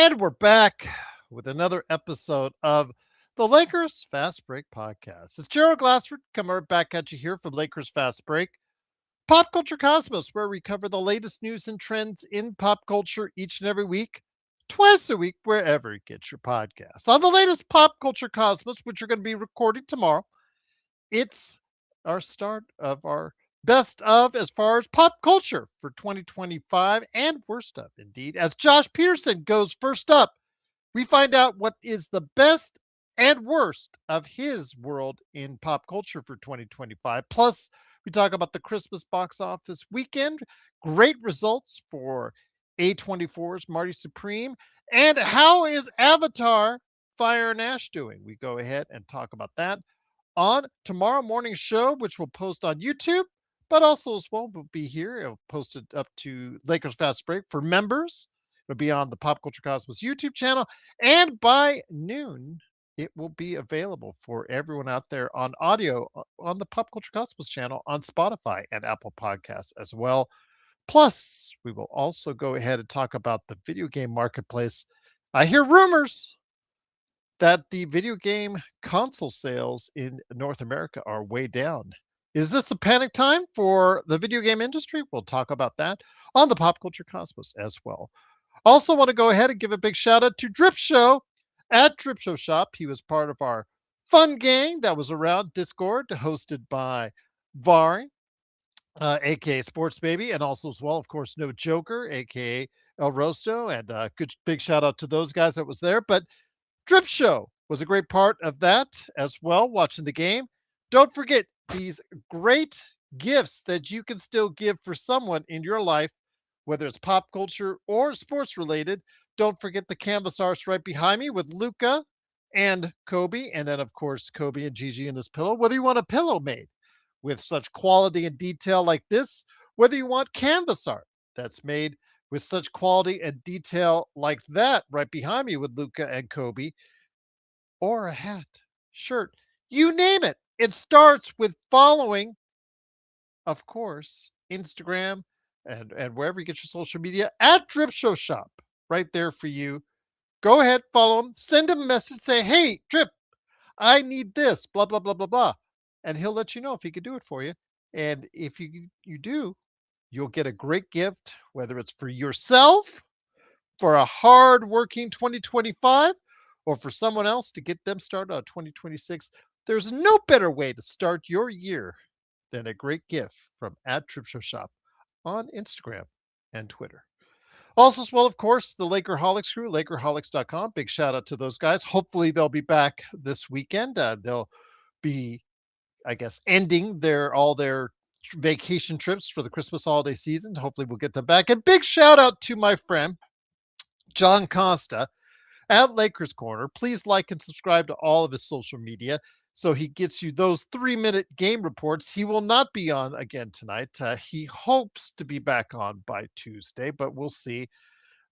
And we're back with another episode of the Lakers Fast Break Podcast. It's Gerald Glassford coming right back at you here from Lakers Fast Break, Pop Culture Cosmos, where we cover the latest news and trends in pop culture each and every week, twice a week, wherever you get your podcasts. On the latest Pop Culture Cosmos, which we're going to be recording tomorrow, it's our start of our best of as far as pop culture for 2025 and worst of indeed. As Josh Peterson goes first up, we find out what is the best and worst of his world in pop culture for 2025. Plus, we talk about the Christmas box office weekend, great results for A24's Marty Supreme, and how is Avatar Fire and Ash doing? We go ahead and talk about that on tomorrow morning's show, which we'll post on YouTube, but also as well will be here. It'll post it up to Lakers Fast Break for members. It'll be on the Pop Culture Cosmos YouTube channel, and by noon, it will be available for everyone out there on audio on the Pop Culture Cosmos channel on Spotify and Apple Podcasts as well. Plus, we will also go ahead and talk about the video game marketplace. I hear rumors that the video game console sales in North America are way down. Is this a panic time for the video game industry? We'll talk about that on the Pop Culture Cosmos as well. Also, want to go ahead and give a big shout out to Drip Show at Drip Show Shop. He was part of our fun gang that was around Discord, hosted by Vari, aka Sports Baby, and also as well, of course, No Joker, aka El Rosto, and good big shout out to those guys that was there. But Drip Show was a great part of that as well, watching the game. Don't forget these great gifts that you can still give for someone in your life, whether it's pop culture or sports related. Don't forget the canvas arts right behind me with Luca and Kobe. And then, of course, Kobe and Gigi in his pillow. Whether you want a pillow made with such quality and detail like this, whether you want canvas art that's made with such quality and detail like that right behind me with Luca and Kobe, or a hat, shirt, you name it. It starts with following, of course, Instagram and wherever you get your social media at Drip Show Shop, right there for you. Go ahead, follow him, send him a message, say, hey, Drip, I need this, blah, blah, blah, blah, blah. And he'll let you know if he can do it for you. And if you do, you'll get a great gift, whether it's for yourself, for a hard-working 2025, or for someone else to get them started on 2026. There's no better way to start your year than a great gift from at Trip Show Shop on Instagram and Twitter. Also, as well, of course, the Lakerholics crew, Lakerholics.com. Big shout out to those guys. Hopefully, they'll be back this weekend. They'll be, I guess, ending all their vacation trips for the Christmas holiday season. Hopefully, we'll get them back. And big shout out to my friend, John Costa at Lakers Corner. Please like and subscribe to all of his social media so he gets you those 3-minute game reports. He will not be on again tonight. He hopes to be back on by Tuesday, but we'll see.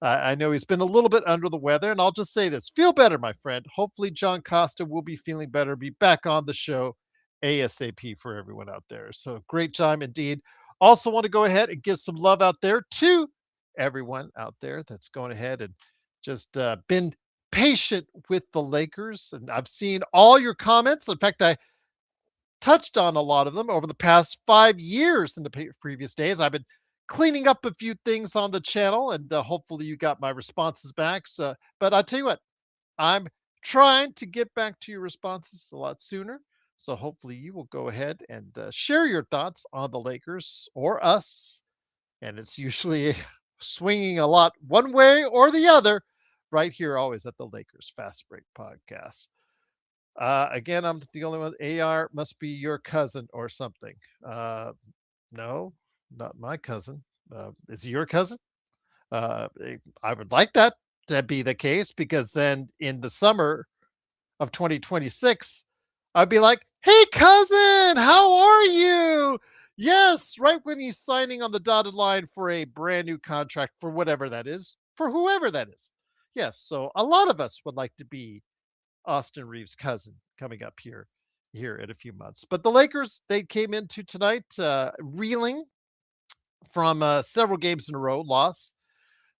I know he's been a little bit under the weather, and I'll just say this. Feel better, my friend. Hopefully John Costa will be feeling better, be back on the show ASAP for everyone out there. So great time indeed. Also want to go ahead and give some love out there to everyone out there that's going ahead and just been patient with the Lakers. And I've seen all your comments. In fact, I touched on a lot of them over the past 5 years in the previous days. I've been cleaning up a few things on the channel, and hopefully you got my responses back. So, but I'll tell you what, I'm trying to get back to your responses a lot sooner. So hopefully you will go ahead and share your thoughts on the Lakers or us. And it's usually swinging a lot one way or the other right here, always at the Lakers Fast Break Podcast. Again, I'm the only one. AR must be your cousin or something. No, not my cousin. Is he your cousin? I would like that to be the case, because then in the summer of 2026, I'd be like, hey, cousin, how are you? Yes, right when he's signing on the dotted line for a brand new contract for whatever that is, for whoever that is. Yes, so a lot of us would like to be Austin Reeves' cousin coming up here in a few months. But the Lakers, they came into tonight reeling from several games in a row loss.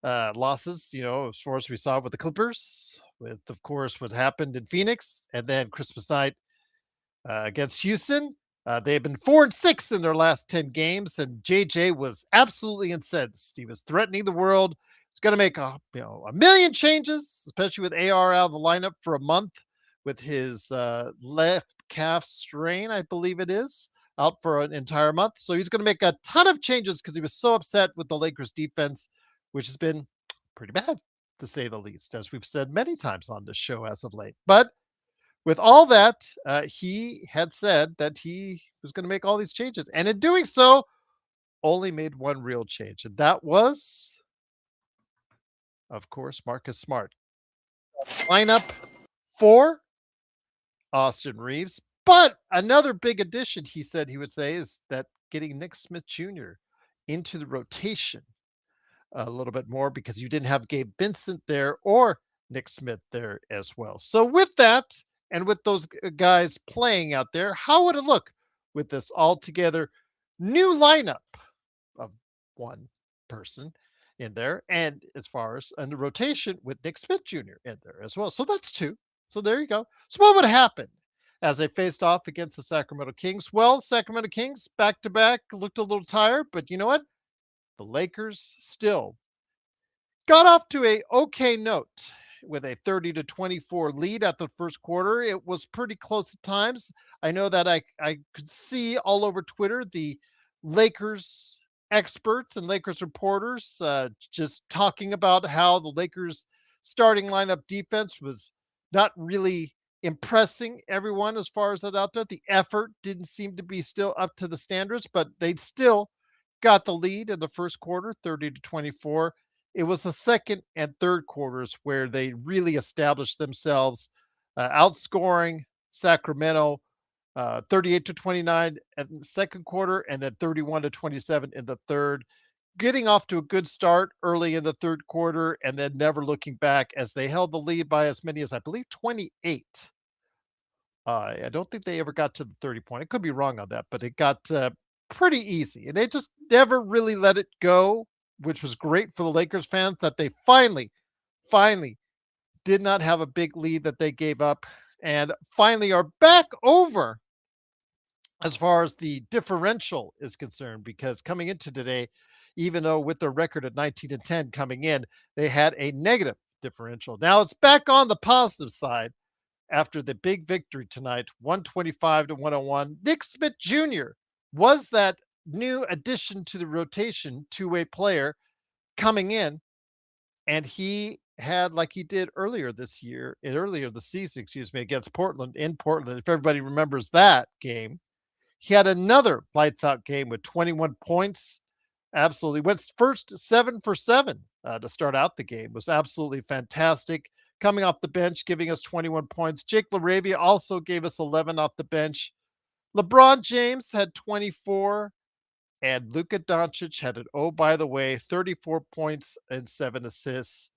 losses, as far as we saw with the Clippers, with, of course, what happened in Phoenix, and then Christmas night against Houston. They've been 4-6 in their last 10 games, and JJ was absolutely incensed. He was threatening the world. He's going to make a million changes, especially with AR out of the lineup for a month with his left calf strain, I believe it is, out for an entire month. So he's going to make a ton of changes because he was so upset with the Lakers defense, which has been pretty bad, to say the least, as we've said many times on this show as of late. But with all that, he had said that he was going to make all these changes. And in doing so, only made one real change. And that was, of course, Marcus Smart. Lineup for Austin Reeves. But another big addition, he said he would say, is that getting Nick Smith Jr. into the rotation a little bit more because you didn't have Gabe Vincent there or Nick Smith there as well. So with that, and with those guys playing out there, how would it look with this altogether new lineup of one person in there? And as far as in the rotation with Nick Smith Jr. in there as well. So that's two. So there you go. So what would happen as they faced off against the Sacramento Kings? Well, Sacramento Kings back to back looked a little tired, but you know what? The Lakers still got off to a okay note with a 30-24 lead at the first quarter. It was pretty close at times. I know that I could see all over Twitter the Lakers experts and Lakers reporters just talking about how the Lakers starting lineup defense was not really impressing everyone as far as that out there. The effort didn't seem to be still up to the standards, but they still got the lead in the first quarter, 30-24. It was the second and third quarters where they really established themselves, outscoring Sacramento 38-29 in the second quarter, and then 31-27 in the third. Getting off to a good start early in the third quarter, and then never looking back as they held the lead by as many as, I believe, 28. I don't think they ever got to the 30-point. I could be wrong on that, but it got pretty easy. And they just never really let it go, which was great for the Lakers fans that they finally did not have a big lead that they gave up and finally are back over as far as the differential is concerned, because coming into today, even though with their record at 19-10 coming in, they had a negative differential. Now it's back on the positive side after the big victory tonight, 125-101. Nick Smith Jr. was that new addition to the rotation, two-way player coming in, and he had, like he did earlier this season, against Portland in Portland. If everybody remembers that game, he had another lights out game with 21 points. Absolutely went first 7 for 7 to start out the game. Was absolutely fantastic. Coming off the bench, giving us 21 points. Jake LaRavia also gave us 11 off the bench. LeBron James had 24, and Luka Doncic had an, oh, by the way, 34 points and 7 assists.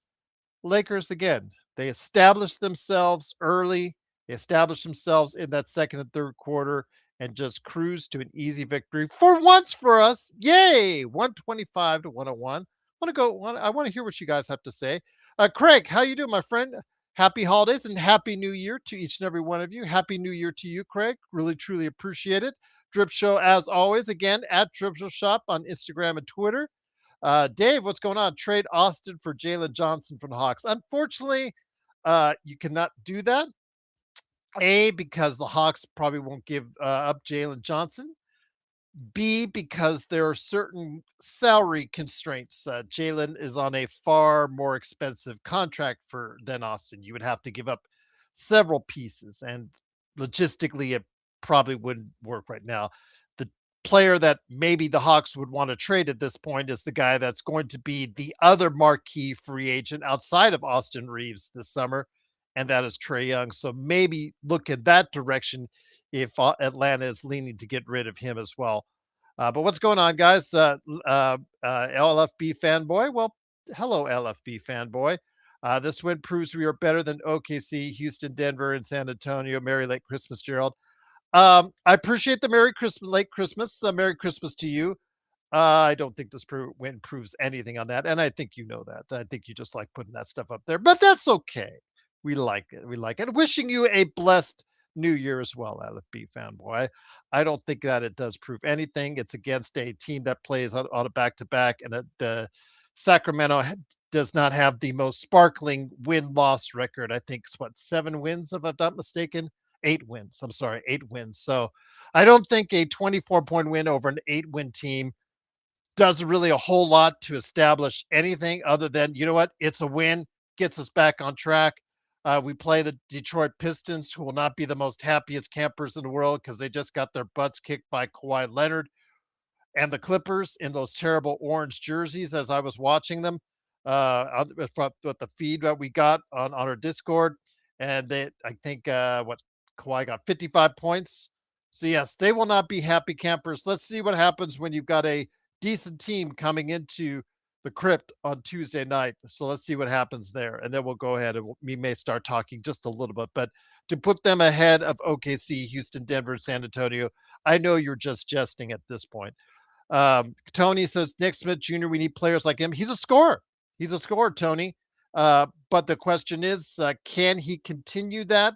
Lakers, again, they established themselves early. They established themselves in that second and third quarter and just cruised to an easy victory for once for us. Yay! 125-101. I want to hear what you guys have to say. Craig, how you doing, my friend? Happy holidays and happy new year to each and every one of you. Happy new year to you, Craig. Really, truly appreciate it. Drip Show, as always, again, at Drip Show Shop on Instagram and Twitter. Dave, what's going on? Trade Austin for Jalen Johnson from the Hawks. Unfortunately, you cannot do that. A, because the Hawks probably won't give up Jalen Johnson. B, because there are certain salary constraints. Jalen is on a far more expensive contract than Austin. You would have to give up several pieces, and logistically, it probably wouldn't work right now. The player that maybe the Hawks would want to trade at this point is the guy that's going to be the other marquee free agent outside of Austin Reeves this summer, and that is Trae Young. So maybe look in that direction if Atlanta is leaning to get rid of him as well. But what's going on, guys? LFB fanboy. Well, hello, LFB fanboy. This win proves we are better than OKC, Houston, Denver, and San Antonio. Merry late Christmas, Gerald. I appreciate the Merry Christmas, late Christmas. Merry Christmas to you. I don't think this win proves anything on that, and I think you know that. I think you just like putting that stuff up there, but that's okay. We like it. We like it. Wishing you a blessed New Year as well, LFB fanboy. I don't think that it does prove anything. It's against a team that plays on a back to back, and the Sacramento does not have the most sparkling win loss record. I think it's what 7 wins, if I'm not mistaken. 8 wins. I'm sorry, 8 wins. So I don't think a 24-point win over an 8 win team does really a whole lot to establish anything other than, you know what, it's a win, gets us back on track. We play the Detroit Pistons, who will not be the most happiest campers in the world because they just got their butts kicked by Kawhi Leonard and the Clippers in those terrible orange jerseys as I was watching them with the feed that we got on our Discord. And I think, what Kawhi got 55 points. So, yes, they will not be happy campers. Let's see what happens when you've got a decent team coming into the crypt on Tuesday night. So, let's see what happens there. And then we'll go ahead and we may start talking just a little bit. But to put them ahead of OKC, Houston, Denver, San Antonio, I know you're just jesting at this point. Tony says Nick Smith Jr. We need players like him. He's a scorer. He's a scorer, Tony. But the question is, can he continue that?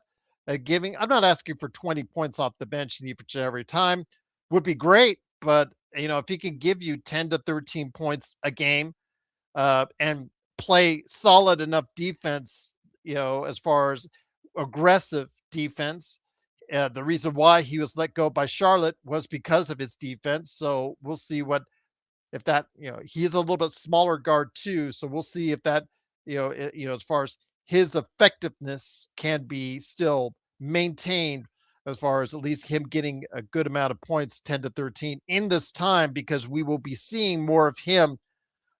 Giving, I'm not asking for 20 points off the bench and each every time. Would be great, but if he can give you 10 to 13 points a game, and play solid enough defense, as far as aggressive defense. The reason why he was let go by Charlotte was because of his defense. So we'll see what if that he is a little bit smaller guard too. So we'll see if that as far as his effectiveness can be still maintained as far as at least him getting a good amount of points, 10 to 13 in this time, because we will be seeing more of him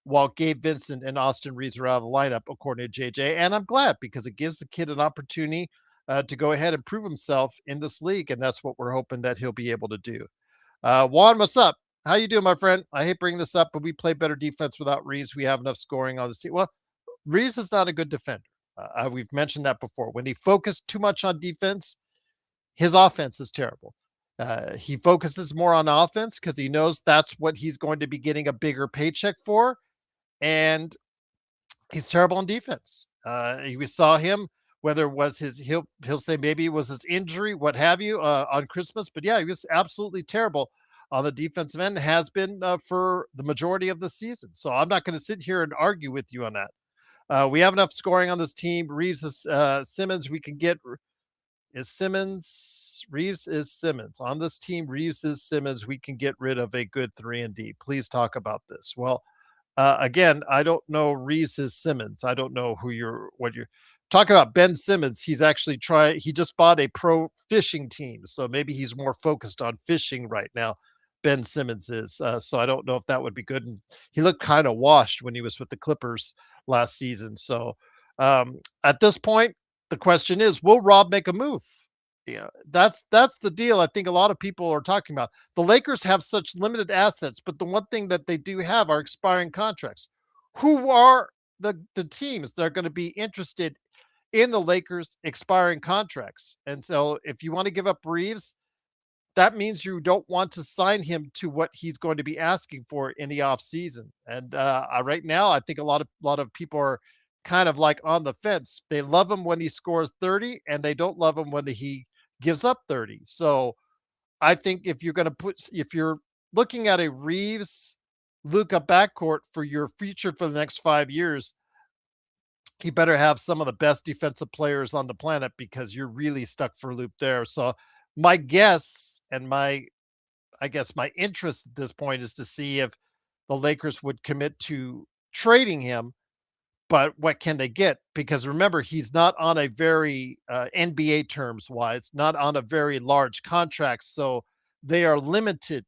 while Gabe Vincent and Austin Reeves are out of the lineup, according to JJ. And I'm glad because it gives the kid an opportunity to go ahead and prove himself in this league. And that's what we're hoping that he'll be able to do. Juan, what's up? How you doing, my friend? I hate bringing this up, but we play better defense without Reeves. We have enough scoring on this team. Well, Reeves is not a good defender. We've mentioned that before. When he focused too much on defense, his offense is terrible. He focuses more on offense because he knows that's what he's going to be getting a bigger paycheck for. And he's terrible on defense. We saw him, whether it was he'll say maybe it was his injury, what have you, on Christmas. But yeah, he was absolutely terrible on the defensive end, has been for the majority of the season. So I'm not going to sit here and argue with you on that. We have enough scoring on this team. Reeves is Simmons. We can get is Simmons. Reeves is Simmons on this team. Reeves is Simmons. We can get rid of a good 3-and-D. Please talk about this. Well, again, I don't know Reeves Simmons. I don't know what you're talking about. Ben Simmons, he just bought a pro fishing team. So maybe he's more focused on fishing right now. Ben Simmons is. So I don't know if that would be good. And he looked kind of washed when he was with the Clippers last season. So at this point, the question is, will Rob make a move? Yeah, that's the deal. I think a lot of people are talking about. The Lakers have such limited assets, but the one thing that they do have are expiring contracts. Who are the teams that are going to be interested in the Lakers expiring contracts? And so if you want to give up Reeves, that means you don't want to sign him to what he's going to be asking for in the offseason. And right now, I think a lot of people are kind of like on the fence. They love him when he scores 30, and they don't love him when he gives up 30. So I think if you're looking at a Reeves Luka backcourt for your future for the next 5 years, you better have some of the best defensive players on the planet because you're really stuck for a loop there. So my guess and I guess my interest at this point is to see if the Lakers would commit to trading him, but what can they get? Because remember, he's not on a very NBA terms wise, not on a very large contract. So they are limited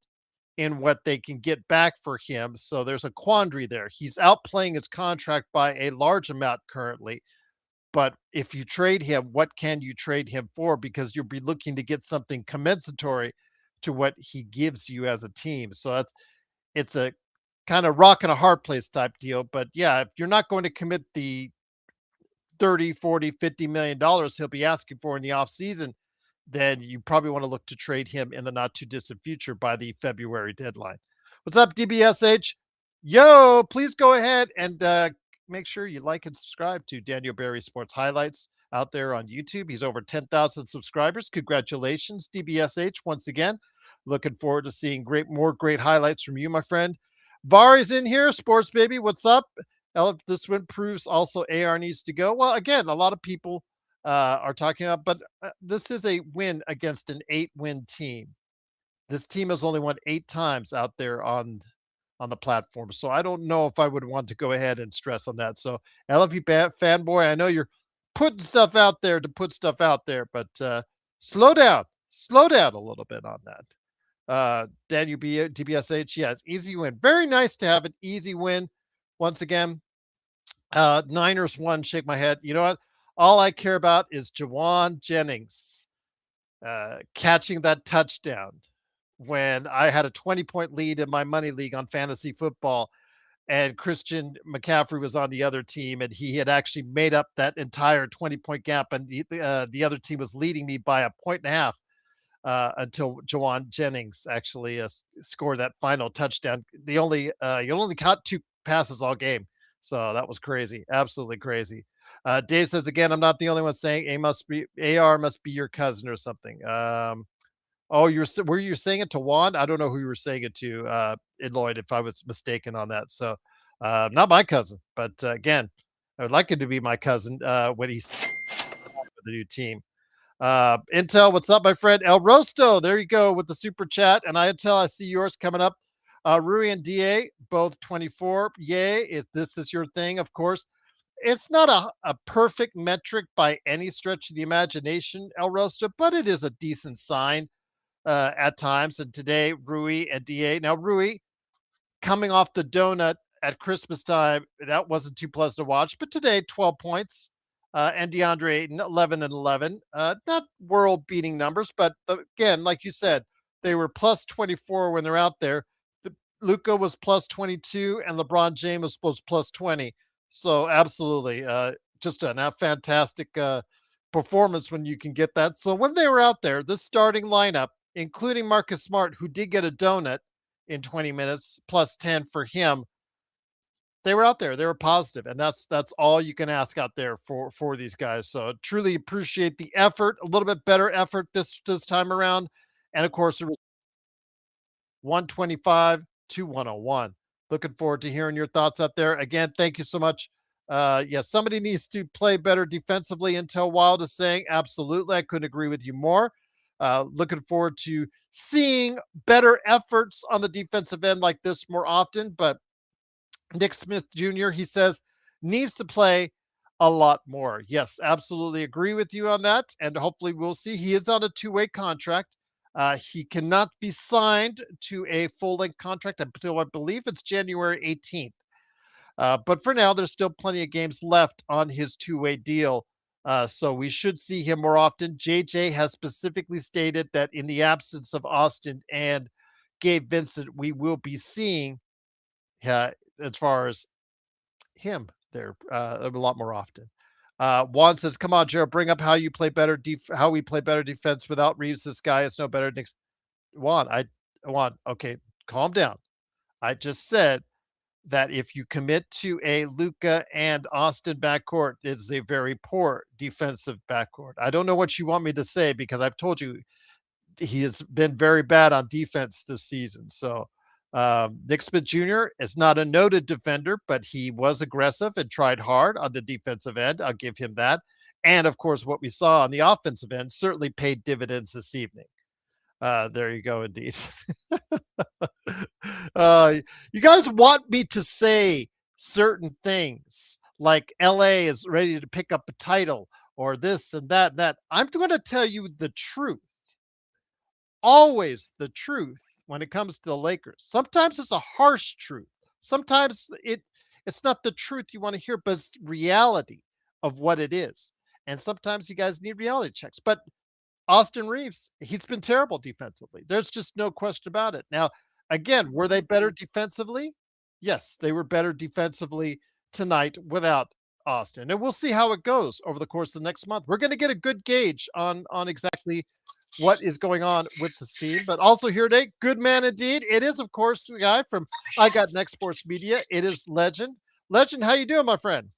in what they can get back for him. So there's a quandary there. He's outplaying his contract by a large amount currently. But if you trade him, what can you trade him for? Because you'll be looking to get something commensurate to what he gives you as a team. So it's a kind of rock and a hard place type deal. But yeah, if you're not going to commit the 30, 40, $50 million he'll be asking for in the offseason, then you probably want to look to trade him in the not too distant future by the February deadline. What's up, DBSH? Yo, please go ahead and make sure you like and subscribe to Daniel Barry Sports Highlights out there on YouTube. He's over 10,000 subscribers. Congratulations, DBSH, once again. Looking forward to seeing more great highlights from you, my friend. Vari's in here. Sports Baby, what's up? This one proves also AR needs to go. Well, again, a lot of people are talking about, but this is a win against an 8-win team. This team has only won 8 times out there on the platform, so I don't know if I would want to go ahead and stress on that. So, LFU fanboy, I know you're putting stuff out there to put stuff out there, but slow down a little bit on that. Daniel DBSH, yes, easy win. Very nice to have an easy win. Once again, Niners won. Shake my head. You know what? All I care about is Jawan Jennings catching that touchdown when I had a 20-point lead in my money league on fantasy football, and Christian McCaffrey was on the other team, and he had actually made up that entire 20-point gap, and the other team was leading me by a point and a half until Jawan Jennings actually scored that final touchdown. He only caught 2 passes all game, so that was crazy, absolutely crazy. Dave says again, I'm not the only one saying AR must be your cousin or something. Oh, were you saying it to Juan? I don't know who you were saying it to, Lloyd, if I was mistaken on that. So, not my cousin, but again, I would like it to be my cousin when he's with the new team. Intel, what's up, my friend? El Rosto, there you go with the super chat. And Intel, I see yours coming up. Rui and DA, both 24. Yay, this is your thing, of course. It's not a perfect metric by any stretch of the imagination, El Rosto, but it is a decent sign at times. And today, Rui and DA. Now, Rui coming off the donut at Christmas time, that wasn't too pleasant to watch. But today, 12 points. And DeAndre Ayton, 11 and 11. Not world beating numbers, but again, like you said, they were plus 24 when they're out there. Luka was plus 22 and LeBron James was plus 20. So, absolutely, just a fantastic performance when you can get that. So, when they were out there, this starting lineup, including Marcus Smart, who did get a donut in 20 minutes, plus 10 for him. They were out there. They were positive, and that's all you can ask out there for these guys. So truly appreciate the effort. A little bit better effort this time around, and of course, it was 125 to 101. Looking forward to hearing your thoughts out there. Again, thank you so much. Yeah, somebody needs to play better defensively. Until Wild is saying, absolutely. I couldn't agree with you more. Looking forward to seeing better efforts on the defensive end like this more often. But Nick Smith Jr., he says, needs to play a lot more. Yes, absolutely agree with you on that. And hopefully we'll see. He is on a 2-way contract. He cannot be signed to a full-length contract until I believe it's January 18th. But for now, there's still plenty of games left on his 2-way deal. So we should see him more often. JJ has specifically stated that in the absence of Austin and Gabe Vincent, we will be seeing as far as him there a lot more often. Juan says, "Come on, Jared, bring up how you play better. How we play better defense without Reeves. This guy is no better." Juan, okay, calm down. I just said that if you commit to a Luka and Austin backcourt, it's a very poor defensive backcourt. I don't know what you want me to say because I've told you he has been very bad on defense this season. So Nick Smith Jr. is not a noted defender, but he was aggressive and tried hard on the defensive end. I'll give him that. And of course, what we saw on the offensive end certainly paid dividends this evening. There you go, indeed. You guys want me to say certain things like LA is ready to pick up a title or this and that, that. I'm going to tell you the truth. Always the truth when it comes to the Lakers. Sometimes it's a harsh truth. Sometimes it's not the truth you want to hear, but it's reality of what it is. And sometimes you guys need reality checks. But Austin Reeves, he's been terrible defensively. There's just no question about it. Now, again, were they better defensively? Yes, they were better defensively tonight without Austin. And we'll see how it goes over the course of the next month. We're going to get a good gauge on exactly what is going on with this team. But also here today, good man indeed. It is, of course, the guy from I Got Next Sports Media. It is Legend. Legend, how you doing, my friend?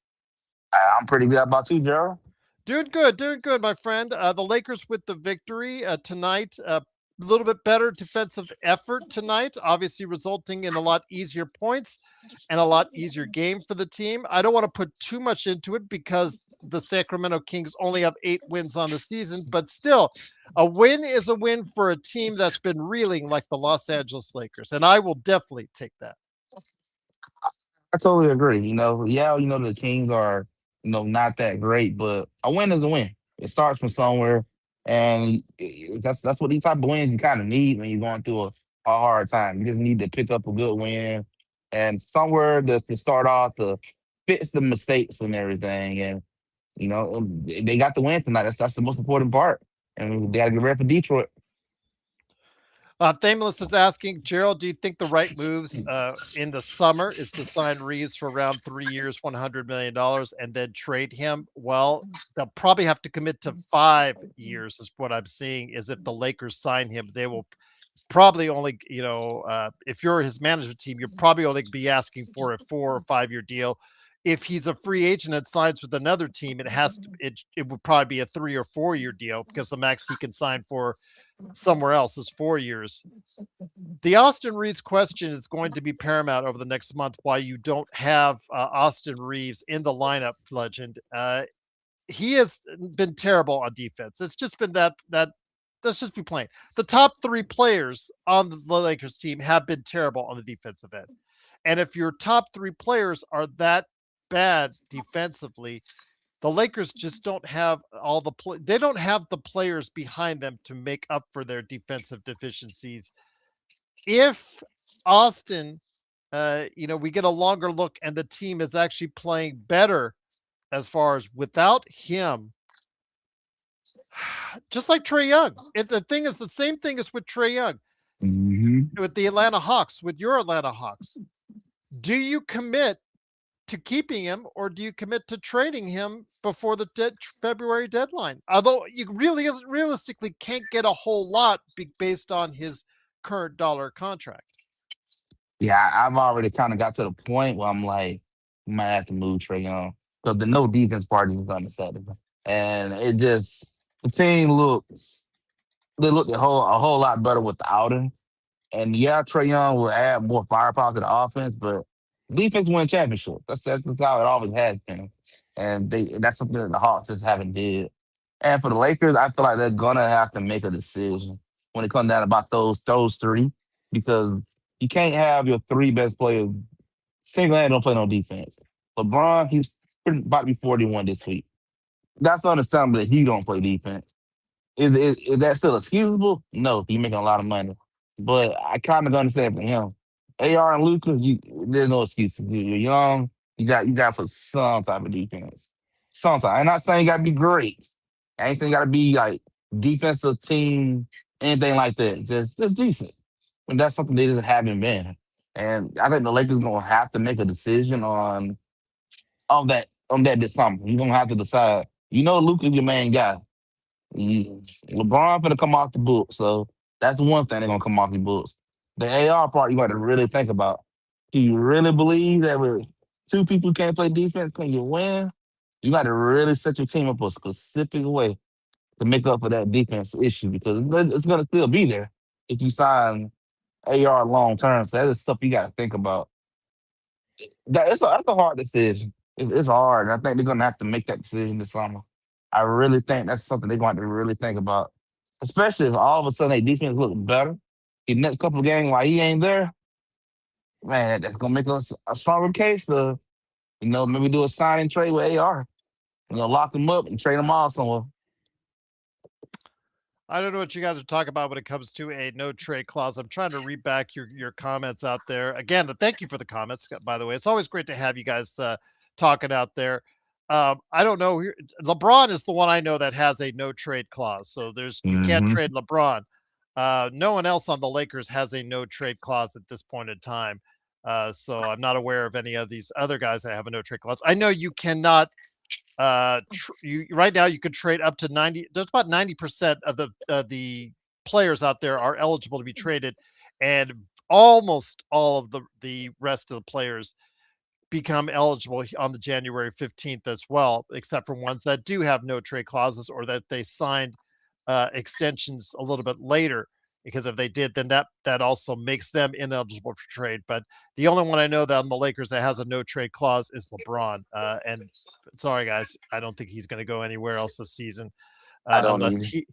I'm pretty good about you, Gerald. Doing good, my friend. The Lakers with the victory tonight. A little bit better defensive effort tonight, obviously resulting in a lot easier points and a lot easier game for the team. I don't want to put too much into it because the Sacramento Kings only have 8 wins on the season, but still, a win is a win for a team that's been reeling like the Los Angeles Lakers, and I will definitely take that. I totally agree. Yeah, the Kings are, not that great, but a win is a win. It starts from somewhere, and that's what these type of wins you kind of need when you're going through a hard time. You just need to pick up a good win and somewhere to start off to fix the mistakes and everything. And they got the win tonight. That's the most important part, and they got to get ready for Detroit. Thameless is asking, Gerald, do you think the right moves in the summer is to sign Reeves for around 3 years, $100 million, and then trade him? Well, they'll probably have to commit to 5 years, is what I'm seeing. Is if the Lakers sign him, they will probably only, if you're his management team, you're probably only be asking for a 4 or 5 year deal. If he's a free agent and signs with another team, it would probably be a 3 or 4 year deal because the max he can sign for somewhere else is 4 years. The Austin Reeves question is going to be paramount over the next month. Why you don't have Austin Reeves in the lineup, Legend? He has been terrible on defense. It's just been that. Let's just be plain. The top three players on the Lakers team have been terrible on the defensive end. And if your top three players are that bad defensively, the Lakers just don't have they don't have the players behind them to make up for their defensive deficiencies. If Austin, we get a longer look and the team is actually playing better as far as without him, just like Trey Young. The thing is, the same thing is with Trey Young, Hmm. with the Atlanta Hawks, with your Atlanta Hawks. Do you commit to keeping him or do you commit to trading him before the February deadline? Although you really realistically can't get a whole lot based on his current dollar contract. Yeah, I've already kind of got to the point where I'm like, you might have to move Trey Young because the no defense part is unacceptable, and the team looks they look a whole lot better without him. And yeah, Trey Young will add more firepower to the offense, but defense win championships. That's how it always has been, and that's something that the Hawks just haven't did. And for the Lakers, I feel like they're gonna have to make a decision when it comes down about those three because you can't have your three best players single handed don't play no defense. LeBron, he's about to be 41 this week. That's understandable that he don't play defense. Is that still excusable? No, he's making a lot of money. But I kind of understand for him. AR and Luca, there's no excuses. You're young. You got for some type of defense. Sometimes. I'm not saying you got to be great. I ain't saying you got to be like defensive team, anything like that. Just decent. And that's something they just haven't been. And I think the Lakers gonna have to make a decision on that this summer. You're gonna have to decide. Luca's your main guy. You, LeBron gonna come off the book, so that's one thing they're gonna come off the books. The AR part you got to really think about. Do you really believe that with two people who can't play defense, can you win? You got to really set your team up a specific way to make up for that defense issue because it's gonna still be there if you sign AR long term. So that's stuff you got to think about. That's a hard decision. It's hard. I think they're gonna have to make that decision this summer. I really think that's something they're going to really think about, especially if all of a sudden their defense look better. The next couple of games while he ain't there, man, that's gonna make us a stronger case to maybe do a signing trade with AR. Lock him up and trade him off somewhere. I don't know what you guys are talking about when it comes to a no trade clause. I'm trying to read back your comments out there again. Thank you for the comments, by the way. It's always great to have you guys talking out there. I don't know. LeBron is the one I know that has a no trade clause. So you can't Hmm. trade LeBron. No one else on the Lakers has a no trade clause at this point in time. So I'm not aware of any of these other guys that have a no trade clause. I know you cannot You right now you could trade up to 90. There's about 90% of the players out there are eligible to be traded, and almost all of the rest of the players become eligible on the January 15th as well, except for ones that do have no trade clauses or that they signed extensions a little bit later. Because if they did, then that also makes them ineligible for trade. But the only one I know that on the Lakers that has a no trade clause is LeBron. And sorry guys, I don't think he's going to go anywhere else this season I don't unless even.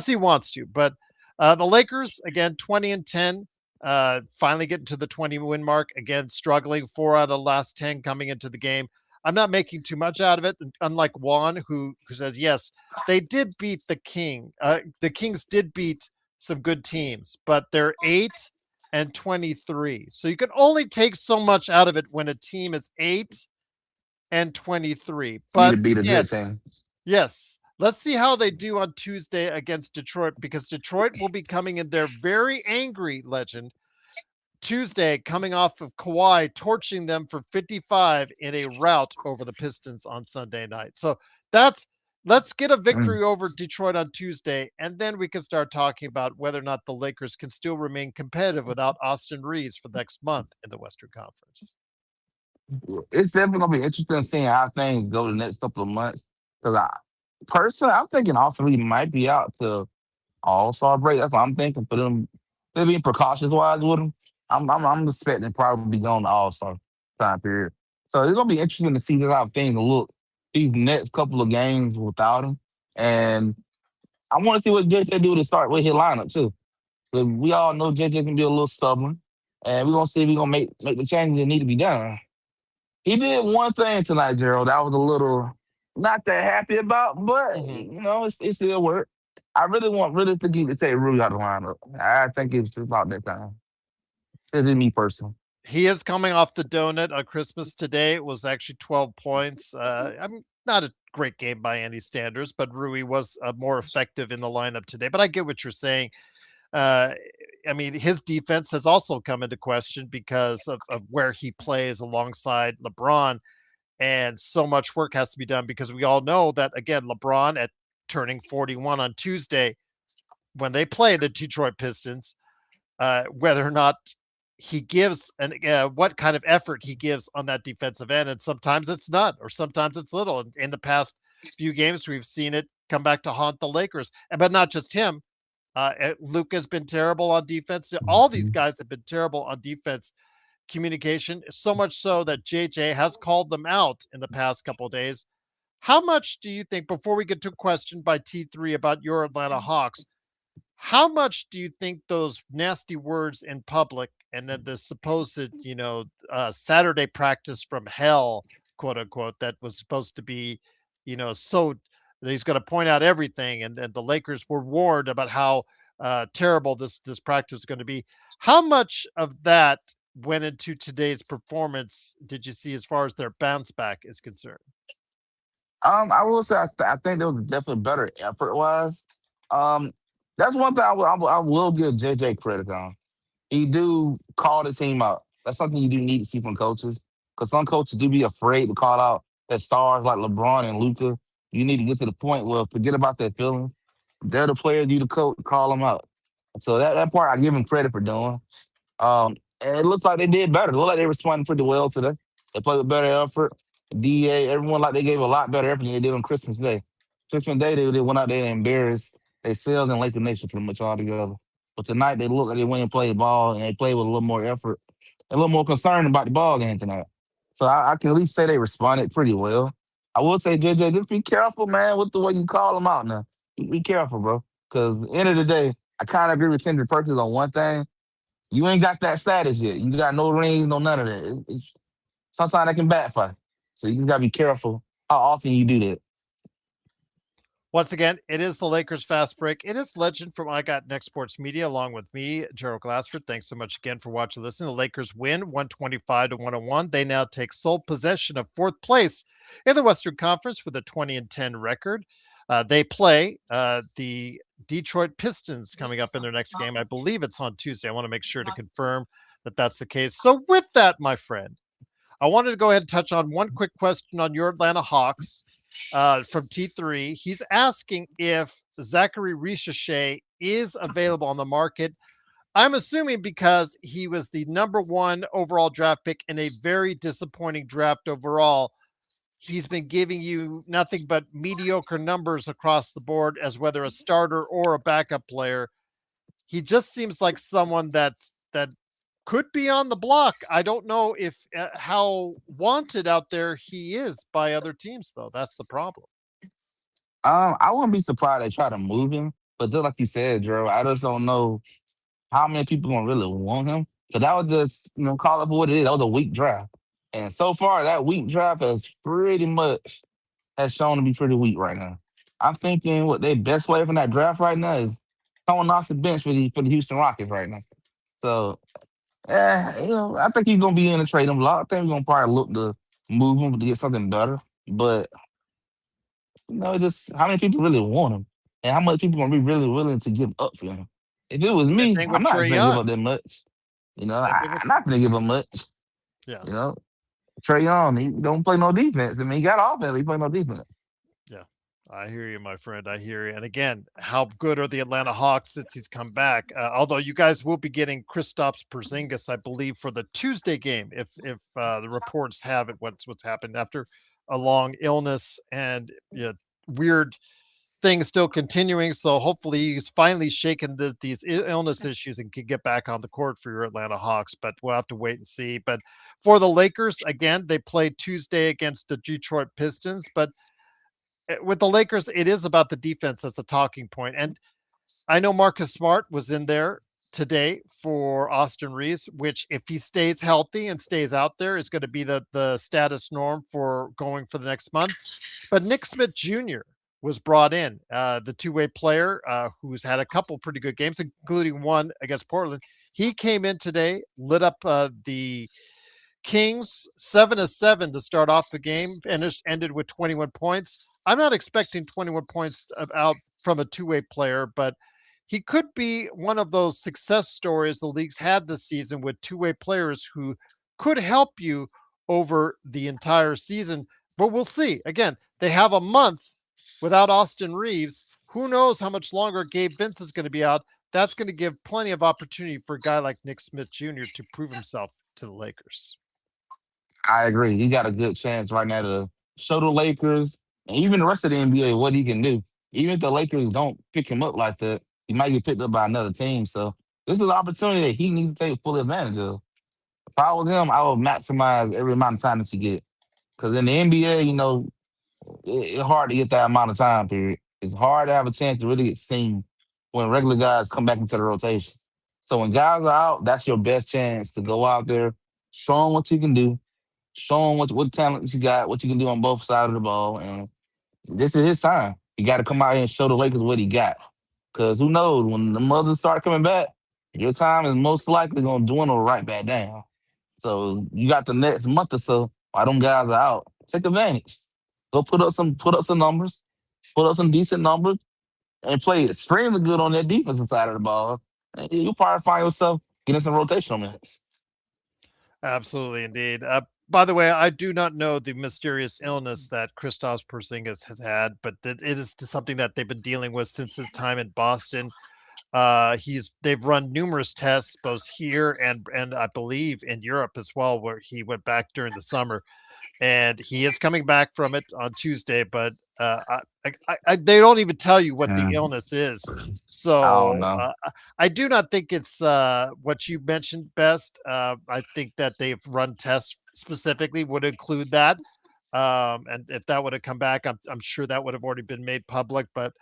he wants to. But the Lakers again, 20-10, finally getting to the 20 win mark. Again, struggling 4 out of the last 10 coming into the game. I'm not making too much out of it, unlike Juan, who says yes, they did beat the King. The Kings did beat some good teams, but they're 8-23. So you can only take so much out of it when a team is 8-23. Need to But beat a good yes, team. yes. Let's see how they do on Tuesday against Detroit, because Detroit will be coming in there very angry, Legend. Tuesday, coming off of Kawhi torching them for 55 in a rout over the Pistons on Sunday night. So that's let's get a Mm. victory over Detroit on Tuesday, and then we can start talking about whether or not the Lakers can still remain competitive without Austin Reeves for next month in the Western Conference. It's definitely gonna be interesting seeing how things go the next couple of months. Because I personally, I'm thinking Austin Reed might be out to All Star break. That's what I'm thinking for them. They're being precautious wise with him. I'm expecting probably be going to All Star time period. So it's gonna be interesting to see how things look these next couple of games without him. And I want to see what JJ do to start with his lineup too. 'Cause we all know JJ can be a little stubborn, and we're gonna see if we're gonna make the changes that need to be done. He did one thing tonight, Gerald. I was a little not that happy about, but Mhm. it still worked. I really think he could take Rui out of the lineup. I think it's just about that time. It's just me personally. He is coming off the donut on Christmas today. It was actually 12 points. I'm not a great game by any standards, but Rui was more effective in the lineup today. But I get what you're saying. Uh, I mean, his defense has also come into question because of where he plays alongside LeBron. And so much work has to be done because we all know that, again, LeBron at turning 41 on Tuesday, when they play the Detroit Pistons, whether or not he gives and what kind of effort he gives on that defensive end. And sometimes it's none, or sometimes it's little. In the past few games, we've seen it come back to haunt the Lakers, but not just him. Luka's been terrible on defense. All these Mhm. guys have been terrible on defense communication, so much so that JJ has called them out in the past couple of days. How much do you think, before we get to a question by T3 about your Atlanta Hawks, how much do you think those nasty words in public and then the supposed, Saturday practice from hell, quote unquote, that was supposed to be, so that he's going to point out everything, and then the Lakers were warned about how terrible this practice is going to be. How much of that went into today's performance did you see as far as their bounce back is concerned? I will say I think there was definitely better effort wise. Um, that's one thing I will give JJ credit on. He do call the team out. That's something you do need to see from coaches, because some coaches do be afraid to call out their stars like LeBron and Luka. You need to get to the point where forget about their feelings. They're the players, you the coach, call them out. So that part I give him credit for doing. And it looks like they did better. It looked like they responded pretty well to that. They played with better effort. DA, everyone like they gave a lot better effort than they did on Christmas Day. Christmas Day, they went out there and embarrassed themselves and Laker Nation pretty much all together. But tonight, they look like they went and played ball, and they played with a little more effort, a little more concern about the ball game tonight. So I can at least say they responded pretty well. I will say, JJ, just be careful, man, with the way you call them out now. Be careful, bro. Because at the end of the day, I kind of agree with Kendrick Perkins on one thing. You ain't got that status yet. You got no rings, no none of that. Sometimes that can backfire. So you just gotta be careful how often you do that. Once again, it is the Lakers Fast Break. It is Legend from I Got Next Sports Media, along with me, Gerald Glassford. Thanks so much again for watching and listening. The Lakers win 125-101. They now take sole possession of fourth place in the Western Conference with a 20-10 record. They play the Detroit Pistons coming up in their next game. I believe it's on Tuesday. I want to make sure to confirm that that's the case. So, with that, my friend, I wanted to go ahead and touch on one quick question on your Atlanta Hawks from T3. He's asking if Zachary Richichet is available on the market. I'm assuming because he was the number one overall draft pick in a very disappointing draft overall. He's been giving you nothing but mediocre numbers across the board as whether a starter or a backup player. He just seems like someone that could be on the block. I don't know if how wanted out there he is by other teams though. That's the problem. I wouldn't be surprised they try to move him, but just like you said, Drew, I just don't know how many people gonna really want him. Because that was just, call it for what it is. That was a weak draft. And so far, that weak draft has shown to be pretty weak right now. I'm thinking what their best player from that draft right now is coming off the bench for the Houston Rockets right now. So, I think he's gonna be in the trade him lot. I think we're gonna probably look to move him to get something better. But just how many people really want him, and how much people gonna be really willing to give up for him. If it was Same me, thing I'm with not Trey gonna give up Young. that much. Same thing with I'm not gonna give up much. yeah. You know, Trey Young, he don't play no defense. I mean, he got offense, he play no defense. Yeah, I hear you, my friend. I hear you. And again, how good are the Atlanta Hawks since he's come back? Although you guys will be getting Kristaps Porzingis, I believe, for the Tuesday game, if the reports have it, what's happened after a long illness and weird things still continuing. So hopefully he's finally shaken these illness issues and can get back on the court for your Atlanta Hawks. But we'll have to wait and see. But for the Lakers, again, they played Tuesday against the Detroit Pistons, but with the Lakers, it is about the defense as a talking point. And I know Marcus Smart was in there today for Austin Reeves, which if he stays healthy and stays out there is going to be the status norm for going for the next month. But Nick Smith Jr. was brought in, the two-way player who's had a couple pretty good games, including one against Portland. He came in today, lit up the Kings 7-7 to start off the game, ended with 21 points. I'm not expecting 21 points out from a two-way player, but he could be one of those success stories the league's had this season with two-way players who could help you over the entire season. But we'll see. Again, they have a month without Austin Reeves. Who knows how much longer Gabe Vincent's going to be out? That's going to give plenty of opportunity for a guy like Nick Smith Jr. to prove himself to the Lakers. I agree. He got a good chance right now to show the Lakers and even the rest of the NBA what he can do. Even if the Lakers don't pick him up like that, he might get picked up by another team. So this is an opportunity that he needs to take full advantage of. If I was him, I would maximize every amount of time that you get. Because in the NBA, it's hard to get that amount of time period. It's hard to have a chance to really get seen when regular guys come back into the rotation. So when guys are out, that's your best chance to go out there, show them what you can do, show them what talent you got, what you can do on both sides of the ball, and this is his time. He got to come out here and show the Lakers what he got. Because who knows, when the mothers start coming back, your time is most likely going to dwindle right back down. So you got the next month or so while them guys are out. Take advantage. Go put up some numbers, put up some decent numbers, and play extremely good on that defensive side of the ball. And you'll probably find yourself getting some rotational minutes. Absolutely, indeed. By the way, I do not know the mysterious illness that Kristaps Porzingis has had, but it is something that they've been dealing with since his time in Boston. They've run numerous tests both here and I believe in Europe as well, where he went back during the summer, and he is coming back from it on Tuesday. But they don't even tell you what the Yeah, illness is. I don't So know. I do not think it's what you mentioned best. I think that they've run tests specifically would include that. And if that would have come back, I'm sure that would have already been made public. But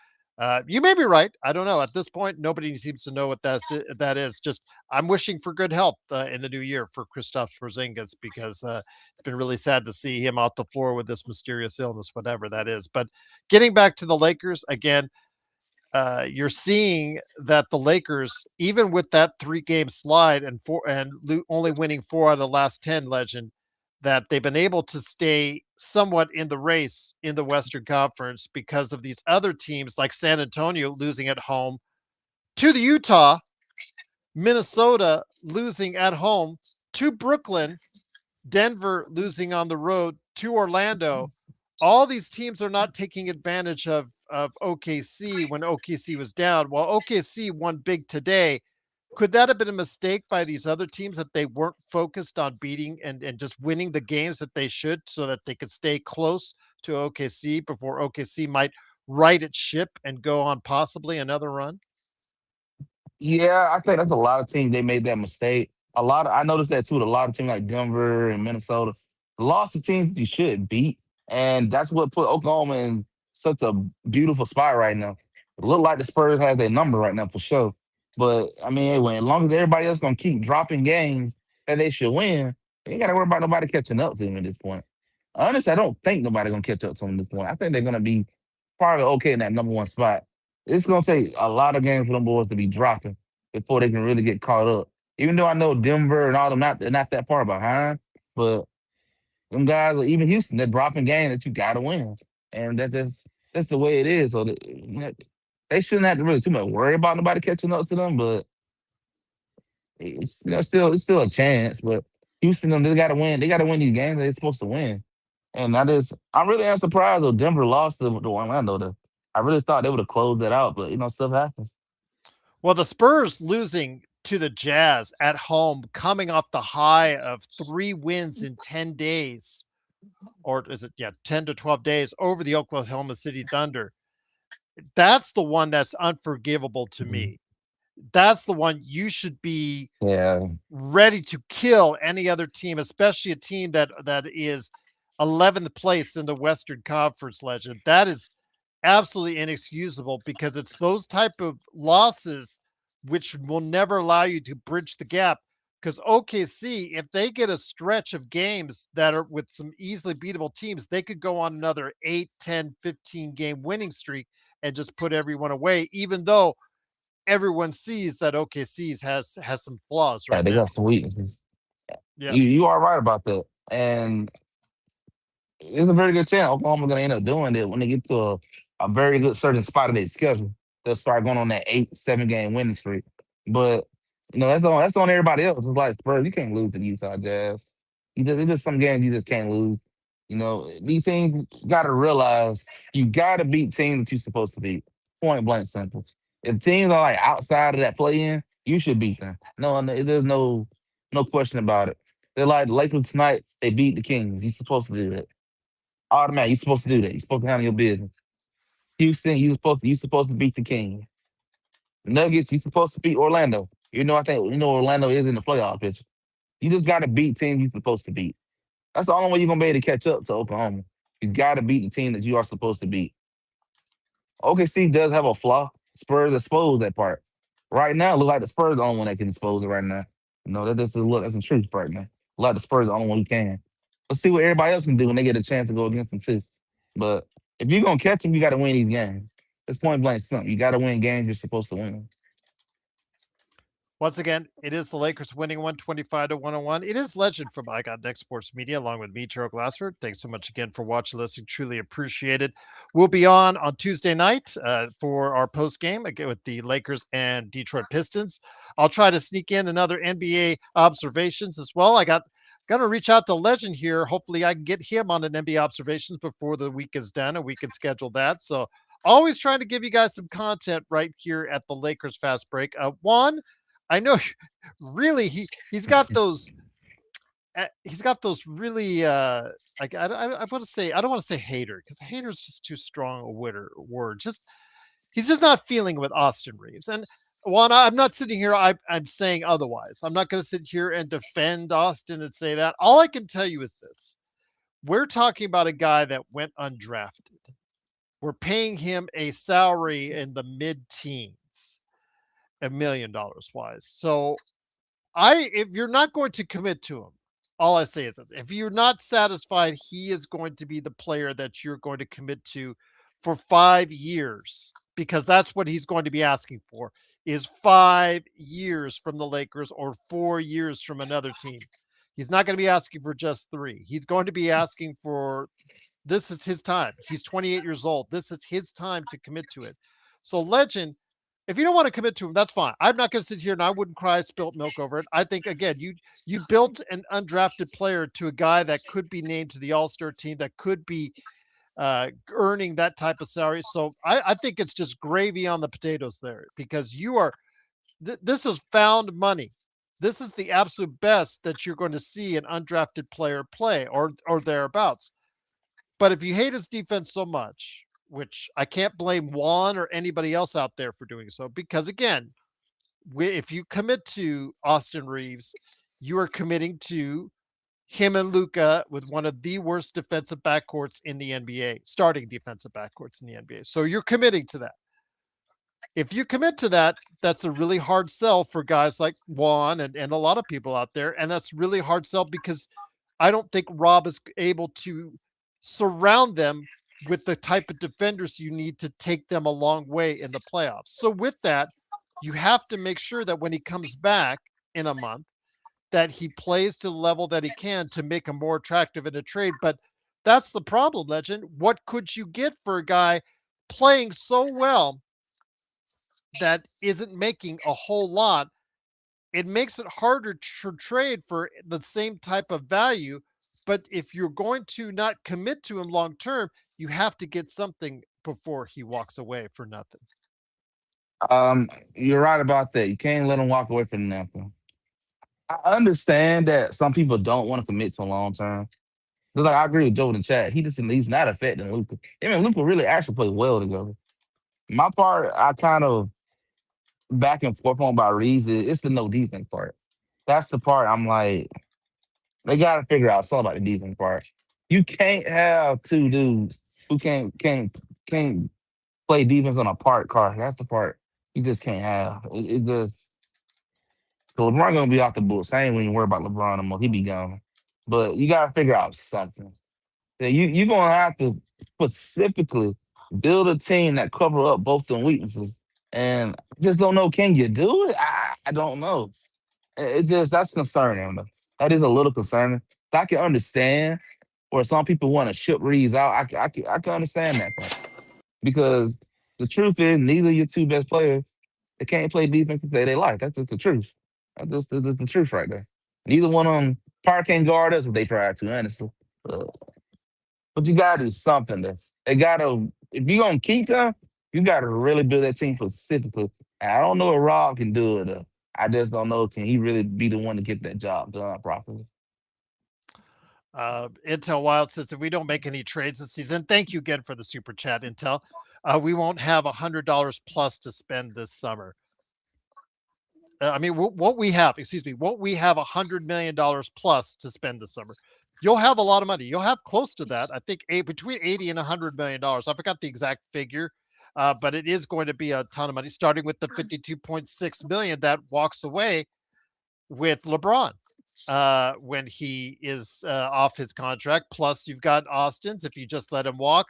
you may be right. I don't know. At this point, nobody seems to know what that is. Just I'm wishing for good health in the new year for Kristaps Porzingis because it's been really sad to see him out the floor with this mysterious illness, whatever that is. But getting back to the Lakers again, you're seeing that the Lakers, even with that 3-game slide and only winning 4 out of the last 10, legend, that they've been able to stay somewhat in the race in the Western Conference because of these other teams like San Antonio losing at home to the Utah, Minnesota losing at home to Brooklyn, Denver losing on the road to Orlando. All these teams are not taking advantage of OKC when OKC was down. While OKC won big today, could that have been a mistake by these other teams that they weren't focused on beating and just winning the games that they should so that they could stay close to OKC before OKC might right its ship and go on possibly another run? Yeah, I think that's a lot of teams they made that mistake. I noticed that too. A lot of teams like Denver and Minnesota lost to teams you should beat, and that's what put Oklahoma in such a beautiful spot right now. It look like the Spurs has their number right now for sure. But I mean, anyway, as long as everybody else gonna keep dropping games that they should win, they ain't gotta worry about nobody catching up to them at this point. Honestly, I don't think nobody gonna catch up to them at this point. I think they're gonna be probably okay in that number one spot. It's gonna take a lot of games for them boys to be dropping before they can really get caught up. Even though I know Denver and all them they're not that far behind, but them guys, even Houston, they're dropping games that you gotta win, and that's the way it is. So they shouldn't have to really too much worry about nobody catching up to them, but it's still a chance. But Houston, them they gotta win. They gotta win these games they're supposed to win. And I'm really am surprised though Denver lost to Orlando. I really thought they would have closed that out, but stuff happens. Well, the Spurs losing to the Jazz at home, coming off the high of 3 wins in 10 days, or is it, yeah, 10 to 12 days over the Oklahoma City Thunder. That's the one that's unforgivable to Mhm. me. That's the one you should be Yeah, ready to kill any other team, especially a team that is 11th place in the Western Conference. Legend. That is absolutely inexcusable because it's those type of losses which will never allow you to bridge the gap. Because OKC, if they get a stretch of games that are with some easily beatable teams, they could go on another 8, 10, 15 game winning streak and just put everyone away, even though everyone sees that OKC's has some flaws yeah, right they now. got some weaknesses. Yeah. You are right about that, and it's a very good chance Oklahoma's going to end up doing it when they get to a very good certain spot of their schedule. They'll start going on that 8, 7 game winning streak. But that's on everybody else. It's like Spurs, you can't lose to the Utah Jazz. It's just some games you just can't lose. These teams got to realize you got to beat teams that you're supposed to beat. Point blank simple. If teams are like outside of that play in, you should beat them. There's no question about it. They're like the Lakers tonight. They beat the Kings. You're supposed to do that. Automatic. You're supposed to do that. You're supposed to handle your business. Houston, you supposed to beat the Kings. Nuggets, you're supposed to beat Orlando. I think Orlando is in the playoff picture. You just got to beat teams you're supposed to beat. That's the only way you're gonna be able to catch up to Oklahoma. You got to beat the team that you are supposed to beat. OKC does have a flaw. Spurs exposed that part. Right now, it look like the Spurs are the only one that can expose it right now. That's the truth right now. Like the Spurs are the only one who can. Let's see what everybody else can do when they get a chance to go against them too. But if you're gonna catch them, you got to win these games. It's point blank something. You got to win games you're supposed to win. Once again, it is the Lakers winning 125 to 101. It is Legend from I Got Next Sports Media, along with me, Terrell Glassford. Thanks so much again for watching, listening. Truly appreciate it. We'll be on Tuesday night for our post game again with the Lakers and Detroit Pistons. I'll try to sneak in another NBA observations as well. I got gonna reach out to Legend here. Hopefully, I can get him on an NBA observations before the week is done, and we can schedule that. So, always trying to give you guys some content right here at the Lakers Fast Break. One, I know really he's got those really I want to say I don't want to say hater because hater is just too strong a word. Just he's just not feeling with Austin Reeves. And Juan, I'm not sitting here. I'm saying otherwise. I'm not going to sit here and defend Austin and say that. All I can tell you is this: we're talking about a guy that went undrafted. We're paying him a salary in the mid-teens, $1 million wise. So if you're not going to commit to him, all I say is this: if you're not satisfied, he is going to be the player that you're going to commit to for 5 years, because that's what he's going to be asking for is 5 years from the Lakers or 4 years from another team. He's not going to be asking for just three. He's going to be asking for this is his time. He's 28 years old. This is his time to commit to it. So, Legend, If you don't want to commit to him, that's fine. I'm not going to sit here and I wouldn't cry spilt milk over it. I think again, you built an undrafted player to a guy that could be named to the All Star team, that could be earning that type of salary. So I think it's just gravy on the potatoes there because you are this is found money. This is the absolute best that you're going to see an undrafted player play or thereabouts. But if you hate his defense so much, which I can't blame Juan or anybody else out there for doing so, because again, if you commit to Austin Reeves, you are committing to him and Luca with one of the worst defensive backcourts in the NBA, starting defensive backcourts in the NBA. So you're committing to that. If you commit to that, that's a really hard sell for guys like Juan and a lot of people out there. And that's really hard sell because I don't think Rob is able to surround them with the type of defenders you need to take them a long way in the playoffs. So with that, you have to make sure that when he comes back in a month, that he plays to the level that he can to make him more attractive in a trade. But that's the problem, Legend. What could you get for a guy playing so well that isn't making a whole lot? It makes it harder to trade for the same type of value. But if you're going to not commit to him long term, you have to get something before he walks away for nothing. You're right about that. You can't let him walk away from nothing. I understand that some people don't want to commit to long term. Just like I agree with Joe in the chat. He's not affecting Luca. Him and Luca really actually play well together. My part, I kind of back and forth on about Reeves. It's the no defense part. That's the part I'm like, they gotta figure out something about the defense part. You can't have two dudes who can't play defense on a park car. That's the part you just can't have. It just so LeBron gonna be off the books. I ain't even worry about LeBron no more. He be gone. But you gotta figure out something. Yeah, you gonna have to specifically build a team that cover up both the weaknesses. And I just don't know, can you do it? I don't know. It just that's concerning. That is a little concerning. So I can understand where some people want to ship Reeves out. I can understand that part because the truth is neither of your two best players they can't play defense if they like. That's just the truth. That's the truth right there. Neither one of them Park can't guard us if they try to, honestly. Uh, but you gotta do something. They gotta if you're gonna keep them, you gotta really build that team specifically. And I don't know if Rob can do it. I just don't know can he really be the one to get that job done properly. Intel Wild says if we don't make any trades this season, thank you again for the super chat, Intel. We won't have $100 plus to spend this summer. I mean, won't we have? Excuse me, won't we have $100 million plus to spend this summer? You'll have a lot of money. You'll have close to that. I think between 80 and $100 million. I forgot the exact figure, but it is going to be a ton of money. Starting with the 52.6 million that walks away with LeBron when he is off his contract. Plus, you've got Austin's if you just let him walk.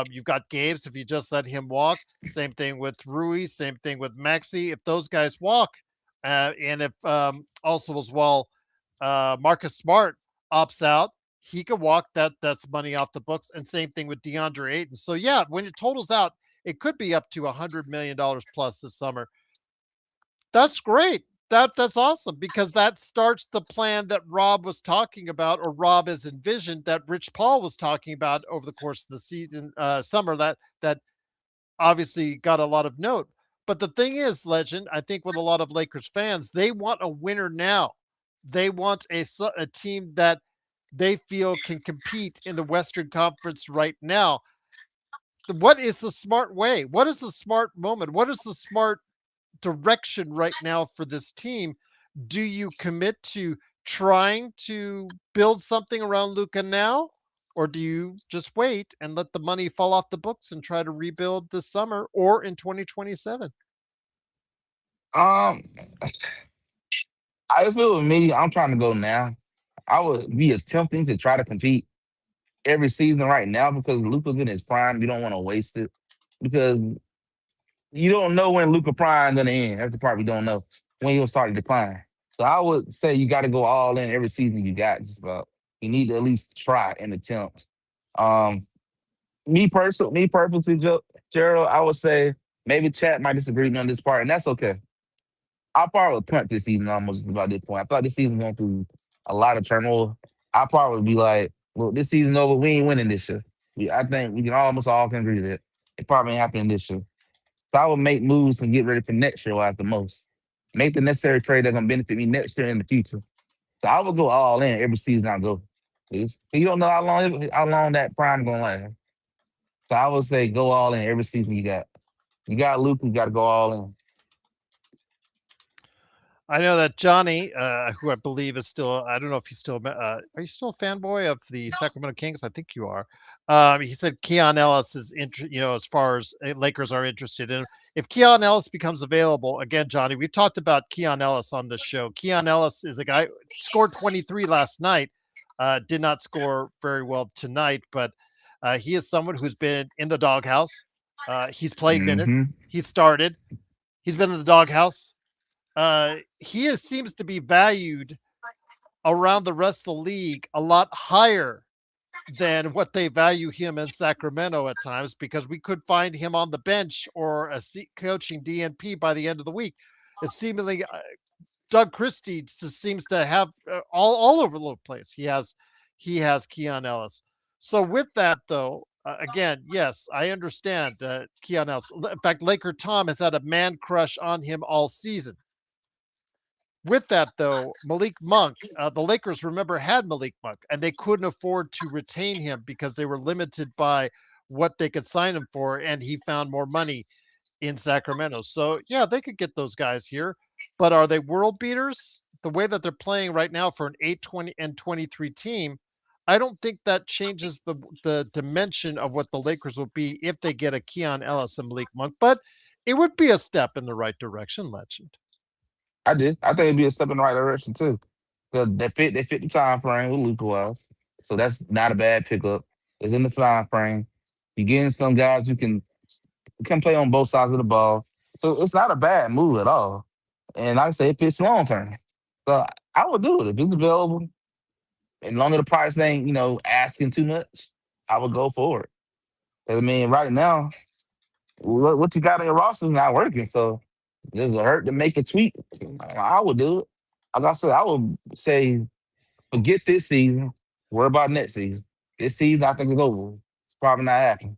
You've got Gabe's if you just let him walk. Same thing with Rui. Same thing with Maxi. If those guys walk, and if also as well, Marcus Smart opts out, he could walk. That's money off the books. And same thing with DeAndre Ayton. So yeah, when it totals out, it could be up to $100 million plus this summer. That's great. That's awesome because that starts the plan that Rob was talking about, or Rob has envisioned that Rich Paul was talking about over the course of the season, summer. That obviously got a lot of note. But the thing is, Legend, I think with a lot of Lakers fans, they want a winner now. They want a team that they feel can compete in the Western Conference right now. What is the smart way? What is the smart moment? What is the smart direction right now for this team? Do you commit to trying to build something around Luca now? Or do you just wait and let the money fall off the books and try to rebuild this summer or in 2027? Um, I feel with me, I'm trying to go now. I would be attempting to try to compete every season right now because Luca's in his prime. You don't want to waste it because you don't know when Luca prime gonna end. That's the part we don't know when he'll start to decline. So I would say you got to go all in every season you got. Just about you need to at least try and attempt. Um, me personally, Gerald, I would say Maybe chat might disagree with me on this part, and that's okay. I probably would punt this season almost about this point. I feel like this season going through a lot of turmoil. I probably would be like, look, this season over, we ain't winning this year. I think we can almost all can agree to that. It probably ain't happening this year. So I would make moves and get ready for next year at the most. Make the necessary trade that's gonna benefit me next year in the future. So I would go all in every season I go. You don't know how long that prime gonna last. So I would say go all in every season you got. You got Luke, you got to go all in. I know that Johnny, who I believe is still, I don't know if he's still, are you still a fanboy of the Sacramento Kings? I think you are. He said Keon Ellis is, as far as Lakers are interested in. If Keon Ellis becomes available, again, Johnny, we've talked about Keon Ellis on this show. Keon Ellis is a guy scored 23 last night, did not score very well tonight, but he is someone who's been in the doghouse. He's played minutes. Hmm. He started. He's been in the doghouse. Seems to be valued around the rest of the league a lot higher than what they value him in Sacramento at times, because we could find him on the bench or coaching DNP by the end of the week. It's seemingly Doug Christie just seems to have all over the place. He has Keon Ellis. So with that though, again, yes, I understand Keon Ellis. In fact, Laker Tom has had a man crush on him all season. With that, though, Malik Monk, the Lakers, remember, had Malik Monk, and they couldn't afford to retain him because they were limited by what they could sign him for, and he found more money in Sacramento. So, yeah, they could get those guys here, but are they world beaters? The way that they're playing right now for an 8-20 and 23 team, I don't think that changes the dimension of what the Lakers will be if they get a Keon Ellis and Malik Monk, but it would be a step in the right direction, Legend. I did. I think it'd be a step in the right direction too. Because they fit the time frame with Luca was. So that's not a bad pickup. It's in the time frame. You're getting some guys who can play on both sides of the ball. So it's not a bad move at all. And like I say, it fits long term. So I would do it if it's available. And long as the price ain't, asking too much, I would go for it. 'Cause, I mean, right now, what you got on your roster is not working. So does it hurt to make a tweak? I would do it. Like I said, I would say forget this season, worry about next season. This season, I think it's over. It's probably not happening.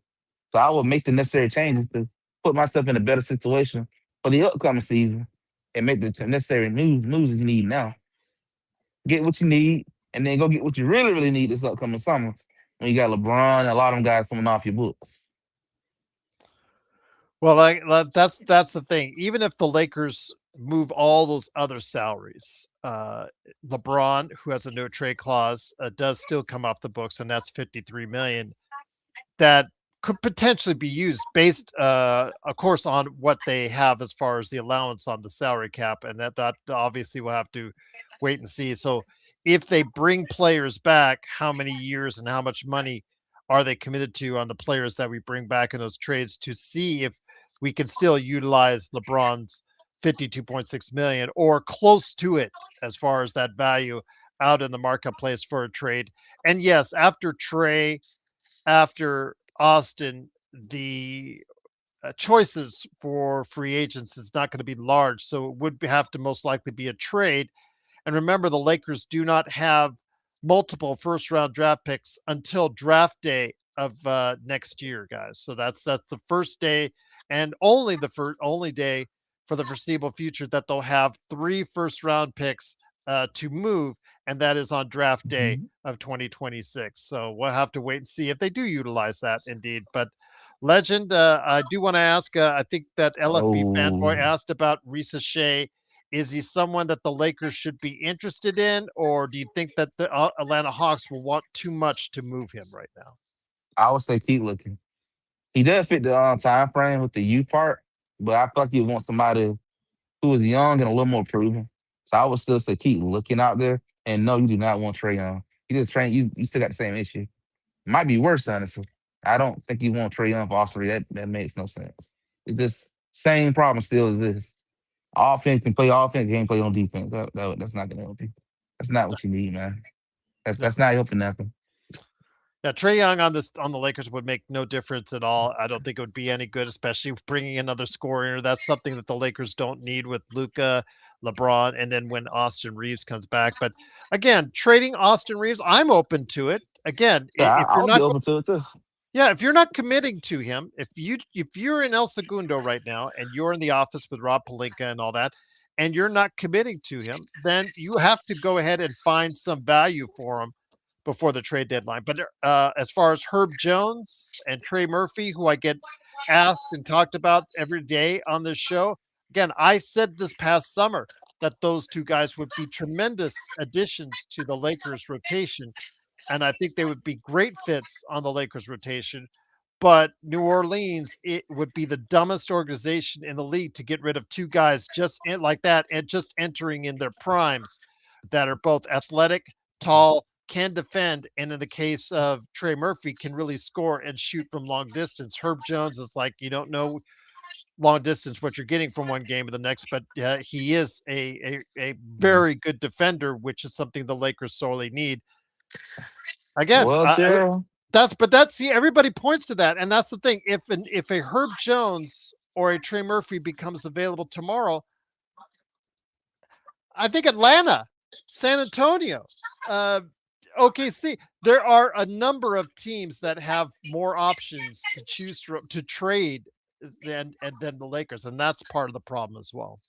So I would make the necessary changes to put myself in a better situation for the upcoming season and make the necessary moves you need now. Get what you need, and then go get what you really, really need this upcoming summer when you got LeBron and a lot of them guys coming off your books. Well, that's the thing. Even if the Lakers move all those other salaries, LeBron, who has a no trade clause, does still come off the books, and that's 53 million. That could potentially be used based, of course, on what they have as far as the allowance on the salary cap, and that obviously we'll have to wait and see. So, if they bring players back, how many years and how much money are they committed to on the players that we bring back in those trades to see if we can still utilize LeBron's 52.6 million or close to it as far as that value out in the marketplace for a trade. And yes, after Trey, after Austin, the choices for free agents is not going to be large. So it would have to most likely be a trade. And remember, the Lakers do not have multiple first round draft picks until draft day of next year, guys. So that's the first day and only the only day for the foreseeable future that they'll have three first round picks to move, and that is on draft day Mhm. of 2026. So we'll have to wait and see if they do utilize that indeed. But Legend, I do want to ask. I think that LFB fanboy Oh, asked about Risa Shea. Is he someone that the Lakers should be interested in, or do you think that the Atlanta Hawks will want too much to move him right now? I would say keep looking. He does fit the time frame with the youth part, but I feel like you want somebody who is young and a little more proven. So I would still say keep looking out there. And no, you do not want Trey Young. You just train you. You still got the same issue. Might be worse, honestly. I don't think you want Trey Young for all three. That makes no sense. It's just same problem still exists. Offense can play offense, can't play on defense. That's not gonna help you. That's not what you need, man. That's No. that's not helping nothing. Yeah, Trey Young on the Lakers would make no difference at all. I don't think it would be any good, especially bringing another scorer. That's something that the Lakers don't need with Luca, LeBron, and then when Austin Reeves comes back. But again, trading Austin Reeves, I'm open to it. Again, Yeah, if I you're would be not open to it too. yeah, if you're not committing to him, if you're in El Segundo right now and you're in the office with Rob Palinka and all that, and you're not committing to him, then you have to go ahead and find some value for him before the trade deadline. But as far as Herb Jones and Trey Murphy, who I get asked and talked about every day on this show, again, I said this past summer that those two guys would be tremendous additions to the Lakers rotation, and I think they would be great fits on the Lakers rotation. But New Orleans, it would be the dumbest organization in the league to get rid of two guys just like that and just entering in their primes that are both athletic, tall, can defend, and in the case of Trey Murphy, can really score and shoot from long distance. Herb Jones is like you don't know long distance what you're getting from one game to the next, but he is a very good defender, which is something the Lakers sorely need. Again, Well, Gerald, that's see, everybody points to that, and that's the thing. If a Herb Jones or a Trey Murphy becomes available tomorrow, I think Atlanta, San Antonio, uh, OKC, there are a number of teams that have more options to choose to trade than the Lakers, and that's part of the problem as well.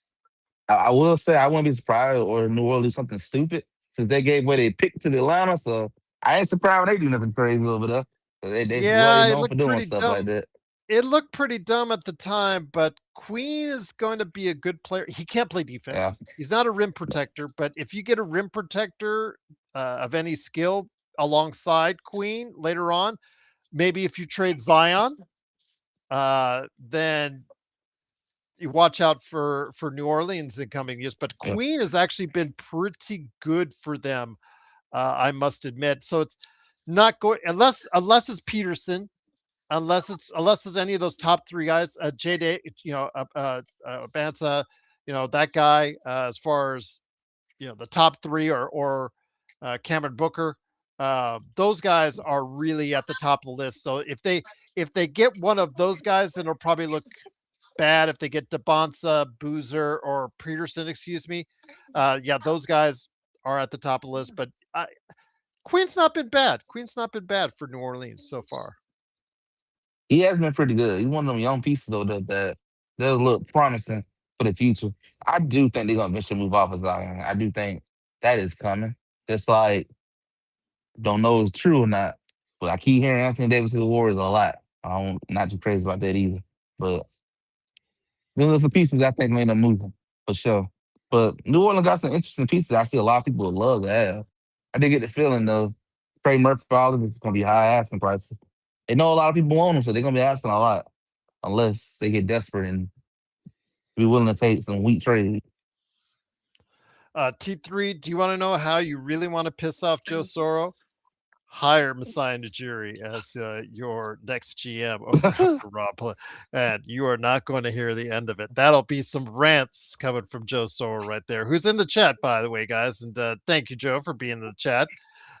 I will say I wouldn't be surprised or New Orleans something stupid since they gave away their pick to the Atlanta. So I ain't surprised when they do nothing crazy over there. 'Cause they Yeah, bloody it known for looked doing pretty stuff like dumb. that. It looked pretty dumb at the time, but Queen is going to be a good player. He can't play Yeah. defense. He's not a rim protector, but if you get a rim protector of any skill alongside Queen later on, maybe if you trade Zion, then you watch out for New Orleans in coming years. But Yeah. Queen has actually been pretty good for them, I must admit. So it's not going unless it's Peterson, unless it's any of those top three guys, JD, Banza, that guy, as far as the top three or Cameron Booker, those guys are really at the top of the list. So if they get one of those guys, then it'll probably look bad. If they get DeBonsa, Boozer, or Peterson, excuse me, yeah, those guys are at the top of the list. But Queen's not been bad. Queen's not been bad for New Orleans so far. He has been pretty good. He's one of them young pieces though that look promising for the future. I do think they're gonna eventually move off of Zion. I do think that is coming. It's like don't know if it's true or not, but I keep hearing Anthony Davis to the Warriors a lot. I'm not too crazy about that either. But there's some pieces I think made them moving for sure. But New Orleans got some interesting pieces. I see a lot of people would love to have. I did get the feeling though, Trey Murphy probably is gonna be high asking prices. They know a lot of people want him, so they're gonna be asking a lot unless they get desperate and be willing to take some weak trade. T3, do you want to know how you really want to piss off Joe Soro? Hire Masai Najiri as your next GM over after Rob, and you are not going to hear the end of it. That'll be some rants coming from Joe Soro right there, who's in the chat, by the way, guys. And thank you, Joe, for being in the chat,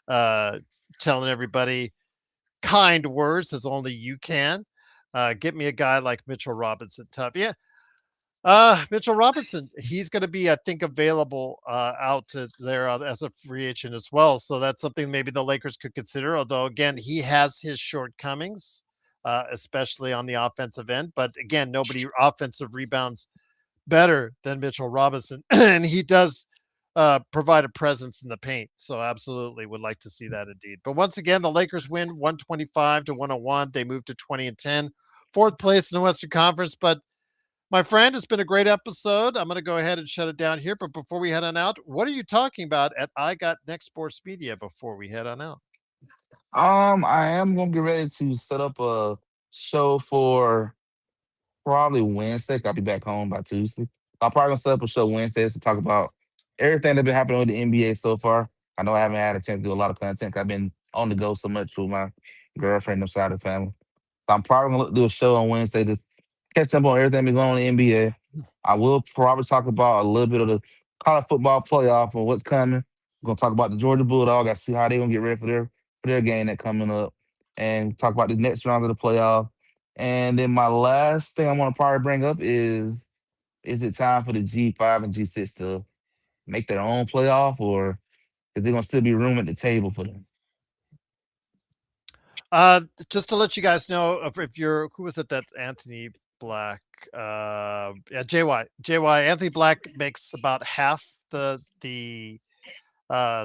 uh, telling everybody kind words as only you can. Get me a guy like Mitchell Robinson. Tough, yeah. Mitchell Robinson, he's going to be, I think, available out to there as a free agent as well. So that's something maybe the Lakers could consider. Although, again, he has his shortcomings, especially on the offensive end. But again, nobody offensive rebounds better than Mitchell Robinson, and he does provide a presence in the paint. So absolutely would like to see that indeed. But once again, the Lakers win 125-101. They move to 20-10, fourth place in the Western Conference. But my friend, it's been a great episode. I'm going to go ahead and shut it down here. But before we head on out, what are you talking about at I Got Next Sports Media before we head on out? I am gonna get ready to set up a show for probably Wednesday. I'll be back home by Tuesday. I'll probably gonna set up a show Wednesday to talk about everything that's been happening with the NBA so far. I know I haven't had a chance to do a lot of content. 'Cause I've been on the go so much with my girlfriend and side of the family. So I'm probably gonna do a show on Wednesday to catch up on everything that's going on in the NBA. I will probably talk about a little bit of the college football playoff and what's coming. We're gonna talk about the Georgia Bulldogs. I see how they're gonna get ready for their game that coming up. and talk about the next round of the playoff. And then my last thing I want to probably bring up is it time for the G5 and G6 to make their own playoff, or is there gonna still be room at the table for them? Uh, just to let you guys know, if you're who was it that Anthony Black? Yeah, JY Anthony Black makes about half the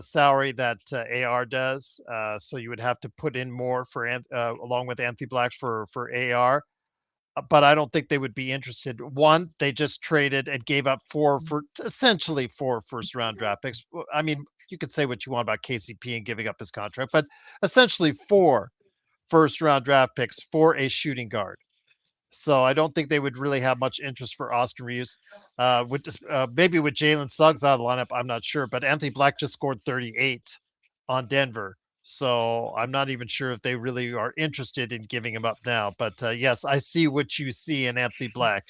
salary that AR does. So you would have to put in more for along with Anthony Black for AR. But I don't think they would be interested. One, they just traded and gave up four for essentially four first round draft picks. I mean, you could say what you want about KCP and giving up his contract, but essentially four first round draft picks for a shooting guard. So I don't think they would really have much interest for Austin Reeves. Maybe with Jalen Suggs out of the lineup, I'm not sure. But Anthony Black just scored 38 on Denver, so I'm not even sure if they really are interested in giving him up now. But yes, I see what you see in Anthony Black,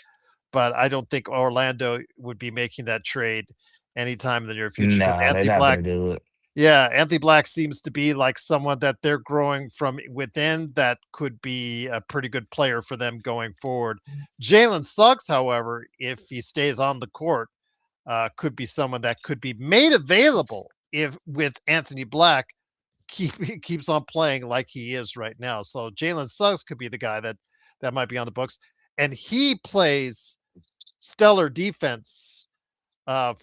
but I don't think Orlando would be making that trade anytime in the near future because Nah, they're Anthony not Black, gonna do it. yeah, Anthony Black seems to be like someone that they're growing from within that could be a pretty good player for them going forward. Jalen Suggs, however, if he stays on the court, could be someone that could be made available if with Anthony Black keeps on playing like he is right now. So Jalen Suggs could be the guy that might be on the books, and he plays stellar defense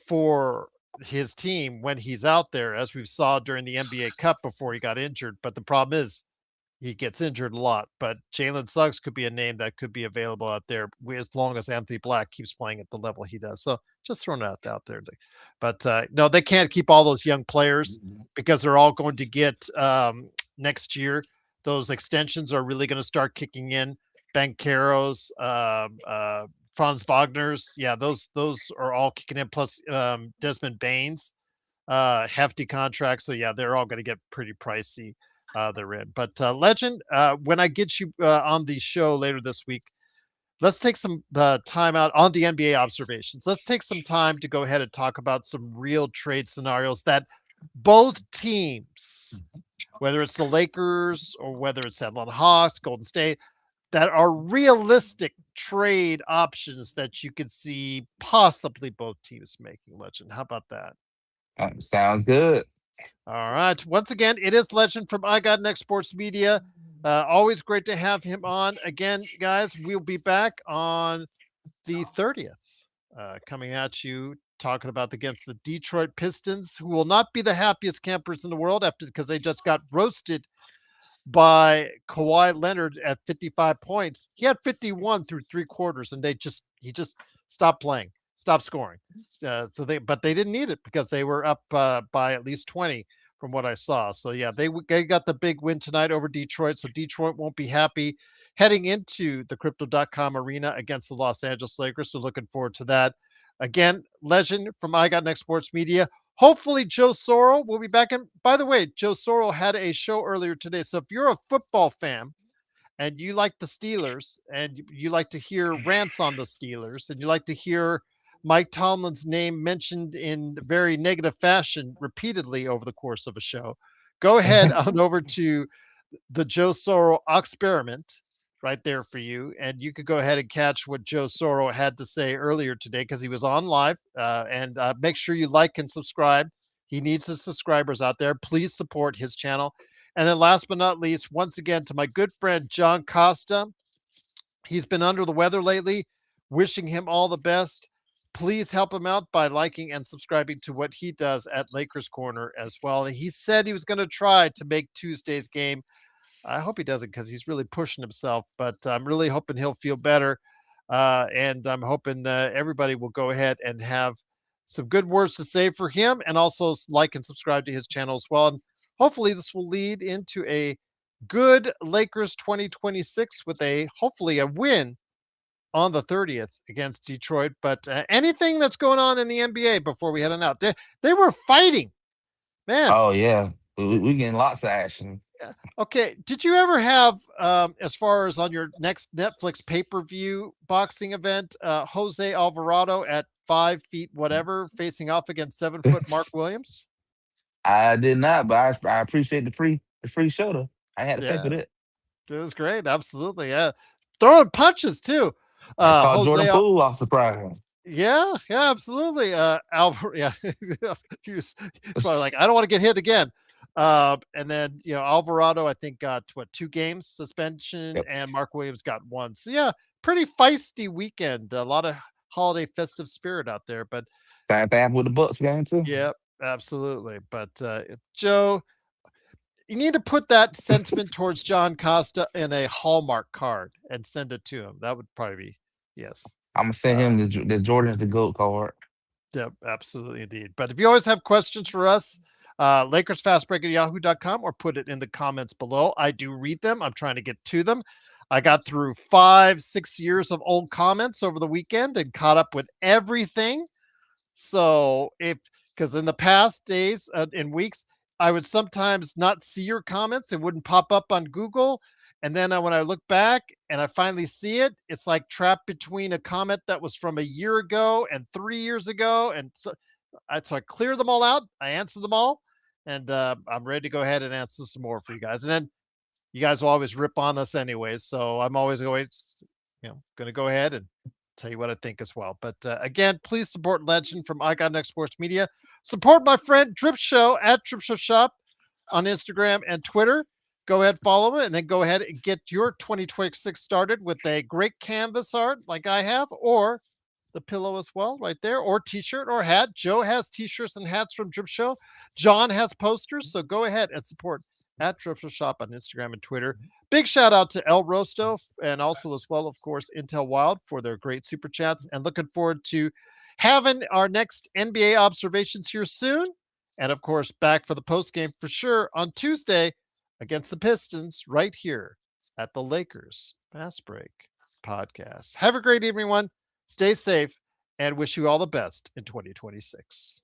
for his team when he's out there, as we saw during the NBA Cup before he got injured. But the problem is he gets injured a lot. But Jalen Suggs could be a name that could be available out there as long as Anthony Black keeps playing at the level he does. So just throwing it out there. But no, they can't keep all those young players because they're all going to get next year. Those extensions are really going to start kicking in. Bankeros, Franz Wagner's, yeah, those are all kicking in. Plus Desmond Baines, hefty contracts. So yeah, they're all going to get pretty pricey. They're in. But Legend, when I get you on the show later this week, let's take some time out on the NBA observations. Let's take some time to go ahead and talk about some real trade scenarios that both teams, whether it's the Lakers or whether it's Atlanta Hawks, Golden State, that are realistic trade options that you could see possibly both teams making. Legend, how about that? Sounds good. All right. Once again, it is Legend from I Got Next Sports Media. Always great to have him on. Again, guys, we'll be back on the 30th, coming at you talking about against the Detroit Pistons, who will not be the happiest campers in the world after because they just got roasted by Kawhi Leonard at 55 points. He had 51 through three quarters, and he just stopped playing, stopped scoring. But they didn't need it because they were up by at least 20 from what I saw. So yeah, they got the big win tonight over Detroit. So Detroit won't be happy heading into the Crypto.com arena against the Los Angeles Lakers. So looking forward to that. Again, Legend from I Got Next Sports Media. Hopefully, Joe Soro will be back. And by the way, Joe Soro had a show earlier today. So if you're a football fan and you like the Steelers and you like to hear rants on the Steelers and you like to hear Mike Tomlin's name mentioned in very negative fashion repeatedly over the course of a show, go ahead on over to the Joe Soro experiment right there for you. And you could go ahead and catch what Joe Soro had to say earlier today because he was on live. And make sure you like and subscribe. He needs the subscribers out there. Please support his channel. And then last but not least, once again, to my good friend, John Costa. He's been under the weather lately. Wishing him all the best. Please help him out by liking and subscribing to what he does at Lakers Corner as well. And he said he was going to try to make Tuesday's game. I hope he doesn't because he's really pushing himself, but I'm really hoping he'll feel better. And I'm hoping everybody will go ahead and have some good words to say for him and also like and subscribe to his channel as well. And hopefully this will lead into a good Lakers 2026 with hopefully a win on the 30th against Detroit. But anything that's going on in the NBA before we head on out, they were fighting, man. Oh yeah, we getting lots of action. Okay. Did you ever have, as far as on your next Netflix pay-per-view boxing event, Jose Alvarado at 5 feet whatever facing off against 7 foot Mark Williams? I did not, but I appreciate the free show though. I had to pay for Yeah. that. It was great. Absolutely. Yeah. Throwing punches too. I called Jordan Jose Poole off surprise. Yeah, yeah, absolutely. Albert, yeah, he's probably like, I don't want to get hit again. And then Alvarado, I think got what 2 games suspension, Yep. and Mark Williams got 1. So yeah, pretty feisty weekend. A lot of holiday festive spirit out there. But Same thing with the Bucks game too. yeah, absolutely. But Joe, you need to put that sentiment towards John Costa in a Hallmark card and send it to him. That would probably be yes. I'm gonna send him the Jordan's the GOAT card. Yep, absolutely indeed. But if you always have questions for us, LakersFastBreak at yahoo.com or put it in the comments below. I do read them. I'm trying to get to them. I got through 5-6 years of old comments over the weekend and caught up with everything. So because in the past days and weeks, I would sometimes not see your comments. It wouldn't pop up on Google. And then when I look back and I finally see it, it's like trapped between a comment that was from a year ago and 3 years ago. And so I clear them all out. I answer them all. And I'm ready to go ahead and answer some more for you guys. And then you guys will always rip on us anyways. So I'm always going to go ahead and tell you what I think as well. But again, please support Legend from I Got Next Sports Media. Support my friend Drip Show at Drip Show Shop on Instagram and Twitter. Go ahead, follow it, and then go ahead and get your 2026 started with a great canvas art like I have, or the pillow as well, right there, or t-shirt or hat. Joe has t-shirts and hats from Drip Show. John has posters, so go ahead and support at Drip Show Shop on Instagram and Twitter. Big shout out to El Rosto and also as well, of course, Intel Wild for their great super chats. And looking forward to having our next NBA observations here soon. And of course, back for the post game for sure on Tuesday against the Pistons right here at the Lakers Fast Break Podcast. Have a great evening, everyone. Stay safe and wish you all the best in 2026.